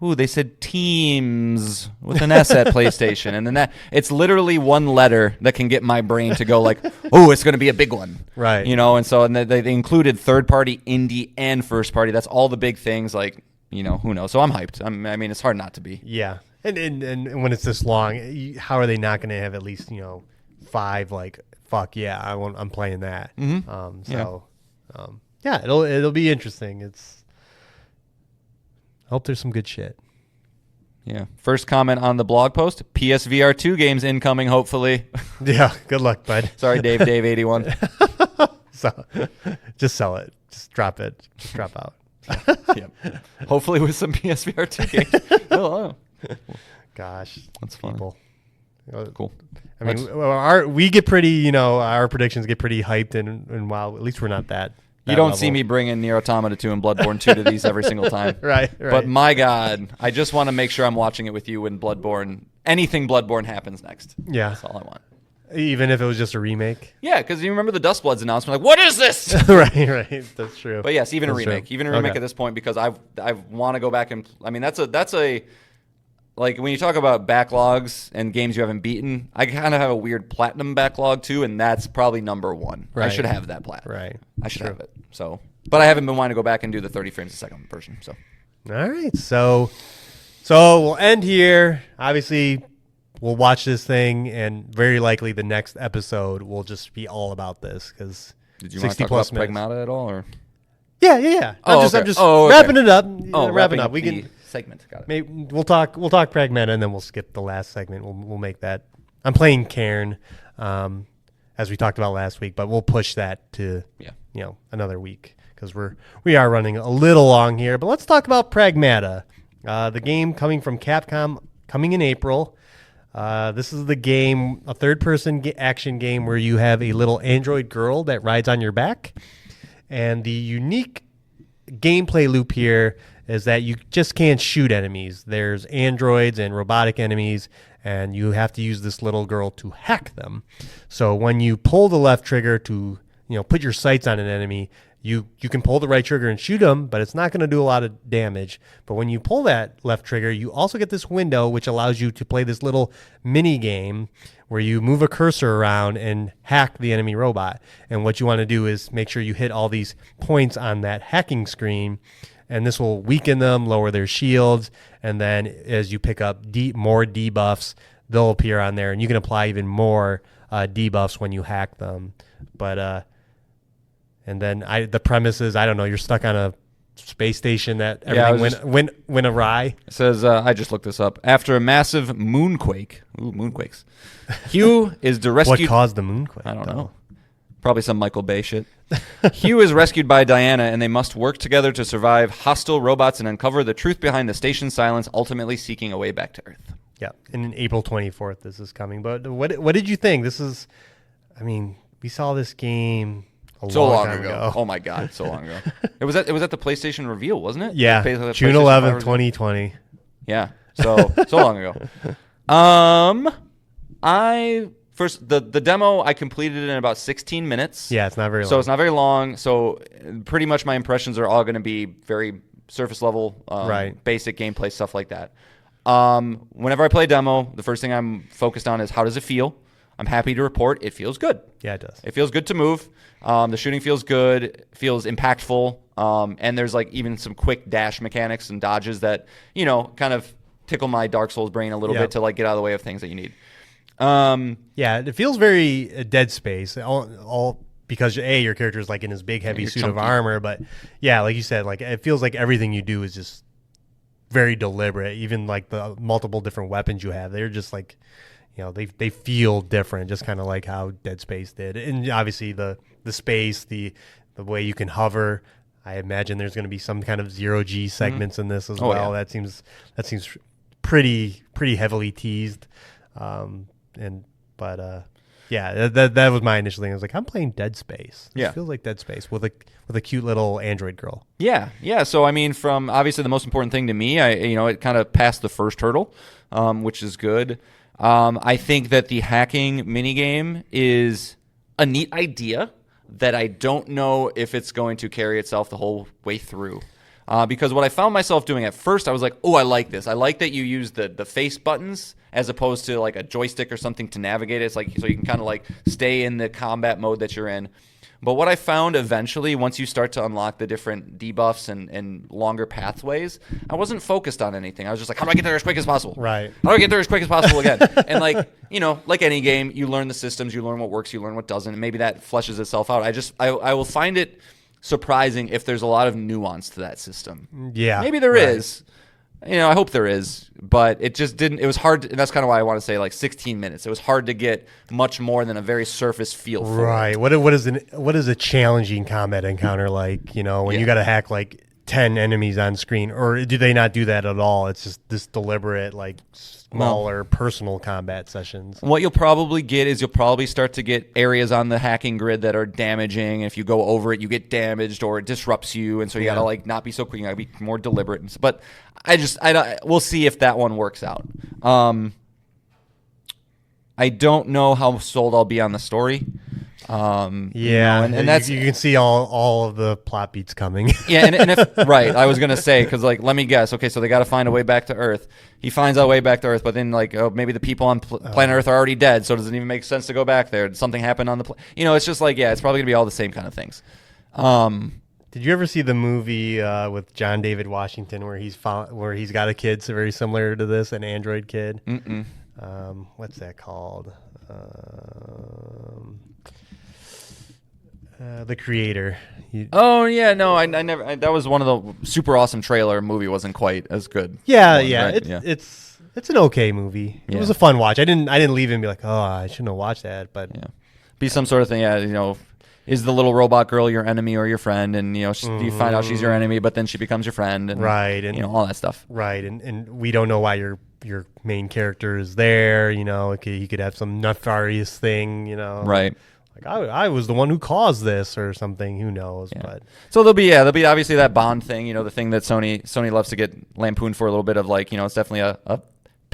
ooh, they said teams with an S at PlayStation, and then it's literally one letter that can get my brain to go like, oh, it's going to be a big one, Right. And so they included third party, indie, and first party. That's all the big things. Like, who knows? So I'm hyped. I mean, it's hard not to be. yeah, and when it's this long, how are they not going to have at least 5 like fuck yeah, I'm playing that. Yeah, it'll be interesting. I hope there's some good shit. Yeah. First comment on the blog post: PSVR 2 games incoming. Hopefully. Yeah, good luck, bud. Sorry, Dave 81. So, just sell it. Just drop it. Just drop out. Yep. Hopefully with some PSVR 2 games. Oh, Gosh, that's fun. people. Cool. I mean, we get pretty. Our predictions get pretty hyped, and while at least we're not that. You don't see me bringing Nier Automata 2 and Bloodborne 2 to these every single time. Right. But my God, I just want to make sure I'm watching it with you when anything Bloodborne happens next. Yeah. That's all I want. Even if it was just a remake. Yeah, because you remember the Dustbloods announcement, like, what is this? right. That's true. But yes, even That's a remake. true. Even a remake Okay. at this point, because I want to go back and, I mean, that's a like when you talk about backlogs and games you haven't beaten, I kind of have a weird platinum backlog too, and that's probably number one. I Right. should have that plat. Right. I should True. have it. So, but I haven't been wanting to go back and do the 30 frames a second version. So, All right. So we'll end here. Obviously, we'll watch this thing, and very likely the next episode will just be all about this because did you want to talk about Pragmata at all, or? Yeah. Oh, I'm okay. just Oh, okay. wrapping it up. Wrapping up. up We the can segment. Got it. maybe we'll talk Pragmata, and then we'll skip the last segment. We'll make that. I'm playing Cairn, as we talked about last week, but we'll push that to another week because we are running a little long here. But let's talk about Pragmata, the game coming from Capcom, coming in April. This is the game, a third-person action game where you have a little android girl that rides on your back. And the unique gameplay loop here is that you just can't shoot enemies. There's androids and robotic enemies, and you have to use this little girl to hack them. So when you pull the left trigger to put your sights on an enemy, you can pull the right trigger and shoot them, but it's not going to do a lot of damage. But when you pull that left trigger, you also get this window which allows you to play this little mini game where you move a cursor around and hack the enemy robot. And what you want to do is make sure you hit all these points on that hacking screen, and this will weaken them, lower their shields, and then as you pick up more debuffs, they'll appear on there, and you can apply even more debuffs when you hack them. But and then the premise is, I don't know, you're stuck on a space station that everything went awry. It says, I just looked this up. After a massive moonquake, moonquakes, Hugh is rescued. What caused the moonquake? I don't know. Probably some Michael Bay shit. Hugh is rescued by Diana, and they must work together to survive hostile robots and uncover the truth behind the station's silence, ultimately seeking a way back to Earth. Yeah, and April 24th this is coming. But what did you think? This is, I mean, we saw this game a long time ago. Oh my god, so long ago. It was at the PlayStation reveal, wasn't it? Yeah, June 11th, 2020. Yeah, so long ago. The demo I completed in about 16 minutes. Yeah, it's not very long. So it's not very long. So pretty much my impressions are all going to be very surface level, basic gameplay stuff like that. Whenever I play a demo, the first thing I'm focused on is how does it feel? I'm happy to report it feels good. Yeah, it does. It feels good to move. The shooting feels good, feels impactful, and there's like even some quick dash mechanics and dodges that, kind of tickle my Dark Souls brain a little bit to like get out of the way of things that you need. Yeah, it feels very Dead Space, all because your character is like in his big heavy suit of armor, but yeah, like you said, like it feels like everything you do is just very deliberate. Even like the multiple different weapons you have, they're just like, they feel different, just kind of like how Dead Space did. And obviously the space, the way you can hover. I imagine there's going to be some kind of 0G segments in this as well. Yeah. That seems pretty heavily teased. Yeah, that was my initial thing. I was like, I'm playing Dead Space. It feels like Dead Space with a cute little android girl. Yeah. So I mean, from obviously the most important thing to me, it kind of passed the first hurdle, which is good. I think that the hacking minigame is a neat idea that I don't know if it's going to carry itself the whole way through. Because what I found myself doing at first, I was like, oh, I like this. I like that you use the face buttons as opposed to like a joystick or something to navigate it. It's like so you can kind of like stay in the combat mode that you're in. But what I found eventually, once you start to unlock the different debuffs and longer pathways, I wasn't focused on anything. I was just like, how do I get there as quick as possible? Right. How do I get there as quick as possible again? And like, like any game, you learn the systems, you learn what works, you learn what doesn't, and maybe that fleshes itself out. I will find it surprising if there's a lot of nuance to that system. Yeah. Maybe there is. I hope there is, but it just didn't. It was hard, and that's kind of why I want to say like 16 minutes. It was hard to get much more than a very surface feel for right. it. What is a challenging combat encounter like? When you got to hack like 10 enemies on screen, or do they not do that at all? It's just this deliberate, like smaller personal combat sessions. What you'll probably get is you'll probably start to get areas on the hacking grid that are damaging. If you go over it, you get damaged or it disrupts you, and so you got to like not be so quick. You got to be more deliberate. But we'll see if that one works out. I don't know how sold I'll be on the story. And that's you can see all of the plot beats coming. Yeah, and if right, I was gonna say because like let me guess. Okay, so they got to find a way back to Earth. He finds a way back to Earth, but then like maybe the people on planet Earth are already dead, so it doesn't even make sense to go back there. Did something happen on the it's just like it's probably gonna be all the same kind of things. Did you ever see the movie with John David Washington where he's got a kid so very similar to this, an android kid? Mm-mm. What's that called? The Creator. I never. That was one of the super awesome trailer. Movie wasn't quite as good. It's an okay movie. It was a fun watch. I didn't leave and be like, oh, I shouldn't have watched that. But be some sort of thing. Is the little robot girl your enemy or your friend? And you find out she's your enemy, but then she becomes your friend. And, right, and all that stuff. Right, and we don't know why your main character is there. He could have some nefarious thing. Right. Like I was the one who caused this or something. Who knows? Yeah. But so there'll be obviously that Bond thing. The thing that Sony loves to get lampooned for a little bit of like it's definitely a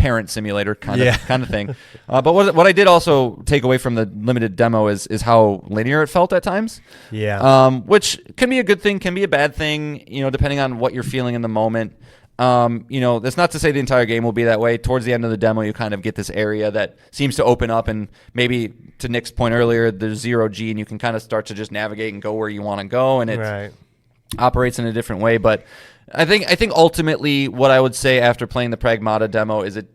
parent simulator kind of thing. But what I did also take away from the limited demo is how linear it felt at times. Yeah. Which can be a good thing, can be a bad thing, depending on what you're feeling in the moment. That's not to say the entire game will be that way. Towards the end of the demo, you kind of get this area that seems to open up, and maybe to Nick's point earlier, there's 0G, and you can kind of start to just navigate and go where you want to go, and it operates in a different way. But I think ultimately what I would say after playing the Pragmata demo is it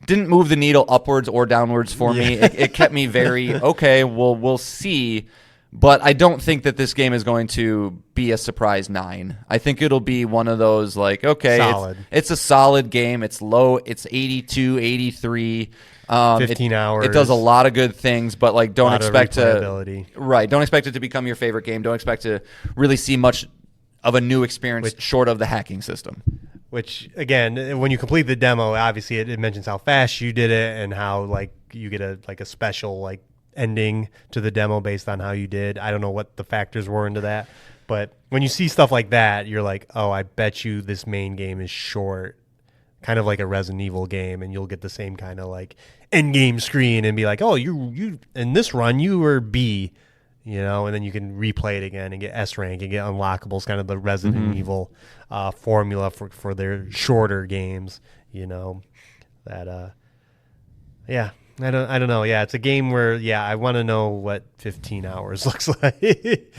didn't move the needle upwards or downwards for me. It kept me very, okay, well, we'll see. But I don't think that this game is going to be a surprise 9. I think it'll be one of those okay, it's a solid game. It's low. It's 82, 83. 15 hours. It does a lot of good things, but don't expect replayability. Don't expect it to become your favorite game. Don't expect to really see much of a new experience short of the hacking system. Which, again, when you complete the demo, obviously it mentions how fast you did it and how you get a special ending to the demo based on how you did. I don't know what the factors were into that, but when you see stuff like that, you're like, oh, I bet you this main game is short, kind of like a Resident Evil game, and you'll get the same kind of end game screen and be like, oh, you in this run you were B, and then you can replay it again and get S rank and get unlockables, kind of the Resident Evil formula for their shorter games, yeah. I don't know. Yeah, it's a game where I want to know what 15 hours looks like,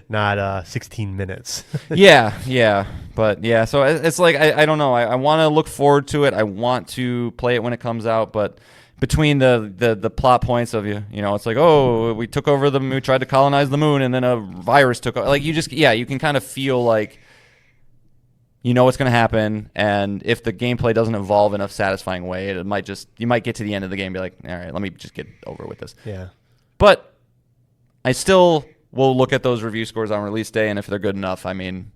not 16 minutes. yeah. But yeah, so it's I don't know. I want to look forward to it. I want to play it when it comes out, but between the plot points of it's we took over we tried to colonize the moon and then a virus took over. You can kind of feel what's going to happen, and if the gameplay doesn't evolve in a satisfying way, you might get to the end of the game and be like, all right, let me just get over with this. Yeah. But I still will look at those review scores on release day, and if they're good enough, I can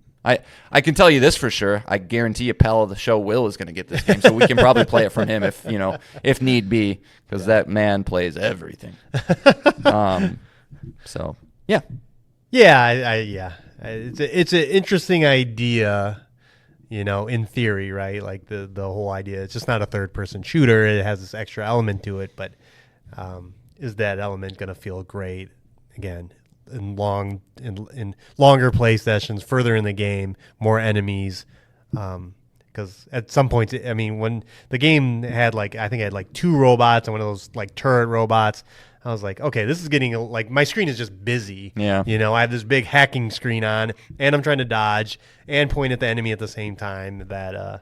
tell you this for sure. I guarantee you pal of the show Will is going to get this game, so we can probably play it from him if need be, because that man plays everything. So, yeah. Yeah, it's an interesting idea. In theory, right? The whole idea, it's just not a third-person shooter. It has this extra element to it, but is that element going to feel great, again, in longer play sessions, further in the game, more enemies? Because at some point, when the game had, I think it had 2 robots and one of those, turret robots, I was like, okay, this is getting my screen is just busy. Yeah. I have this big hacking screen on, and I'm trying to dodge and point at the enemy at the same time. That,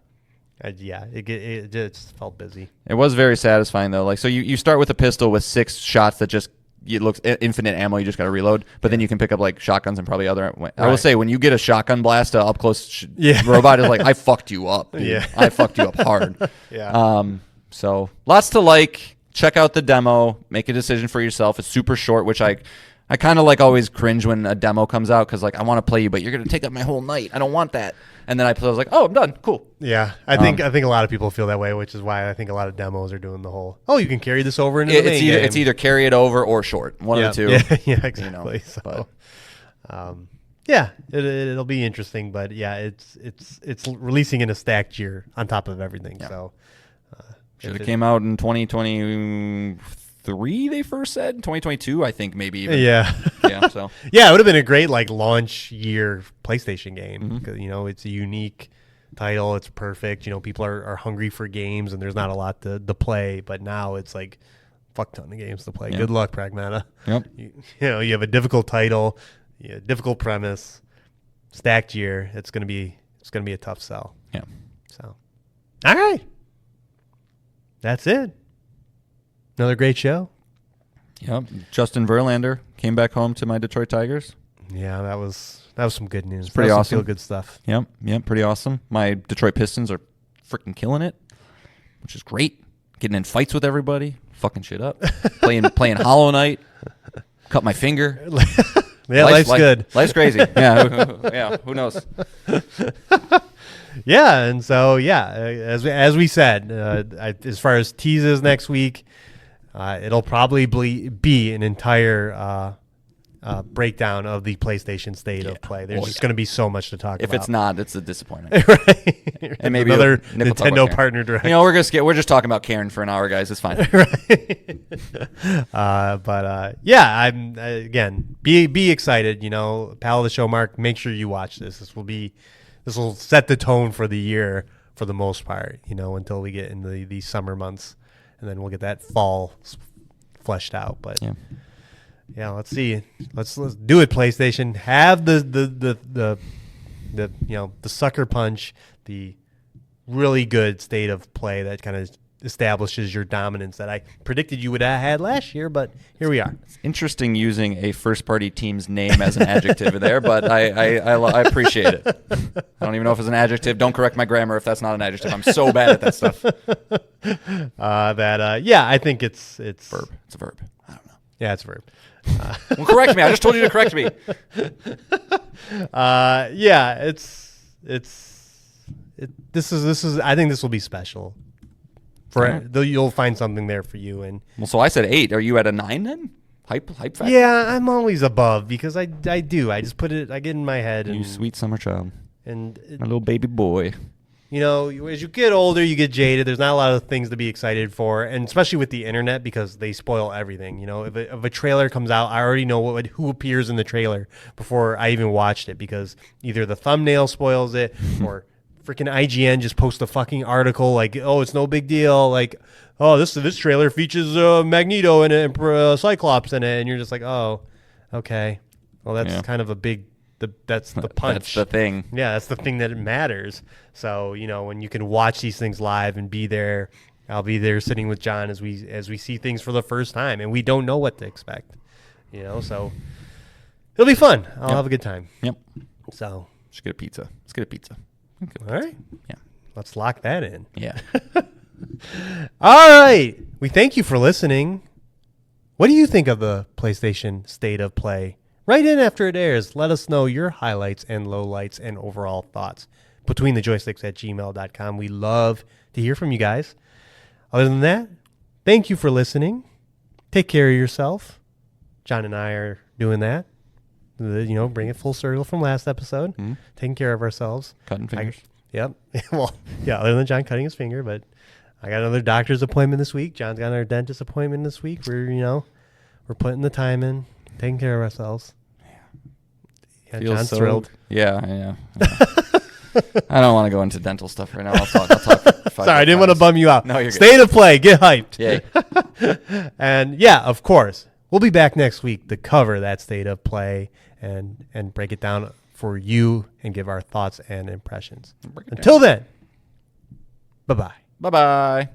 it just felt busy. It was very satisfying though. So you start with a pistol with 6 shots that just it looks infinite ammo. You just got to reload, but then you can pick up shotguns and probably other. I will say when you get a shotgun blast, a up close robot is I fucked you up. Dude. Yeah, I fucked you up hard. Yeah. So lots to like. Check out the demo. Make a decision for yourself. It's super short, which I kind of always cringe when a demo comes out because I want to play you, but you're gonna take up my whole night. I don't want that. And then I was like, oh, I'm done. Cool. Yeah, I think a lot of people feel that way, which is why I think a lot of demos are doing the whole. Oh, you can carry this over into the main game. It's either carry it over or short. One of the two. Yeah, exactly. It'll be interesting, but it's releasing in a stacked year on top of everything. Yeah. So. Should have came out in 2023, they first said. 2022, I think, maybe even. Yeah. So. Yeah, it would have been a great launch year PlayStation game because, it's a unique title. It's perfect. People are hungry for games and there's not a lot to play. But now it's fuck ton of games to play. Yep. Good luck, Pragmata. Yep. You have a difficult title, difficult premise, stacked year. It's gonna be a tough sell. Yeah. So, all right. That's it. Another great show. Yep. Justin Verlander came back home to my Detroit Tigers. Yeah, that was some good news. Pretty awesome. Feel good stuff. Yep, pretty awesome. My Detroit Pistons are freaking killing it, which is great. Getting in fights with everybody, fucking shit up. playing Hollow Knight. Cut my finger. Yeah, life's good. Life's crazy. Yeah, who knows? Yeah, and so as we said, as far as teases next week, it'll probably be an entire breakdown of the PlayStation State of Play. There's just going to be so much to talk If about. it's not, it's a disappointment. Right. And maybe another Nick will talk about Nintendo Karen. partner direct. We're just talking about Karen for an hour, guys. It's fine. Yeah, I'm again be excited. Pal of the show, Mark. Make sure you watch this. This will set the tone for the year for the most part. Until we get into the summer months, and then we'll get that fall fleshed out. But yeah, let's see. Let's do it. PlayStation, have the sucker punch, the really good state of play that kind of establishes your dominance that I predicted you would have had last year, but here we are. It's interesting using a first-party team's name as an adjective there, but I appreciate it. I don't even know if it's an adjective. Don't correct my grammar if that's not an adjective. I'm so bad at that stuff. I think it's Verb. It's a verb. I don't know. Yeah, it's a verb. Well, correct me. I just told you to correct me. This is. I think this will be special. You'll find something there for you. And Well, so I said 8. Are you at a 9 then? Hype factor? yeah, I'm always above because I do. I just put it. I get in my head. You sweet summer child. And My little baby boy. as you get older, you get jaded. There's not a lot of things to be excited for, and especially with the internet because they spoil everything. If a trailer comes out, I already know who appears in the trailer before I even watched it because either the thumbnail spoils it or freaking IGN just posts a fucking article like, oh, it's no big deal. Like, oh, this trailer features Magneto and Cyclops in it, and you're just like, oh, okay. Well, that's kind of a big. That's the punch. That's the thing. Yeah, that's the thing that matters. So when you can watch these things live and be there, I'll be there sitting with John as we see things for the first time, and we don't know what to expect. So it'll be fun. I'll have a good time. Yep. So Let's get a pizza. all right, Yeah. let's lock that in. Yeah. All right, we thank you for listening. What do you think of the PlayStation State of Play? Write in after it airs. Let us know your highlights and lowlights and overall thoughts. BetweenTheJoysticks@gmail.com. We love to hear from you guys. Other than that, thank you for listening. Take care of yourself. John and I are doing that. Bring it full circle from last episode. Mm-hmm. Taking care of ourselves. Cutting fingers. Yep. Well, yeah, other than John cutting his finger, but I got another doctor's appointment this week. John's got another dentist appointment this week. We're putting the time in, taking care of ourselves. Yeah, Feels John's so- thrilled. Yeah. I don't want to go into dental stuff right now. I'll talk for 5 Sorry, I didn't want to minutes. bum you out. No, you're good. State of Play. Get hyped. Yay. And yeah, of course, we'll be back next week to cover that State of Play and break it down for you and give our thoughts and impressions. Until then, bye-bye. Bye-bye.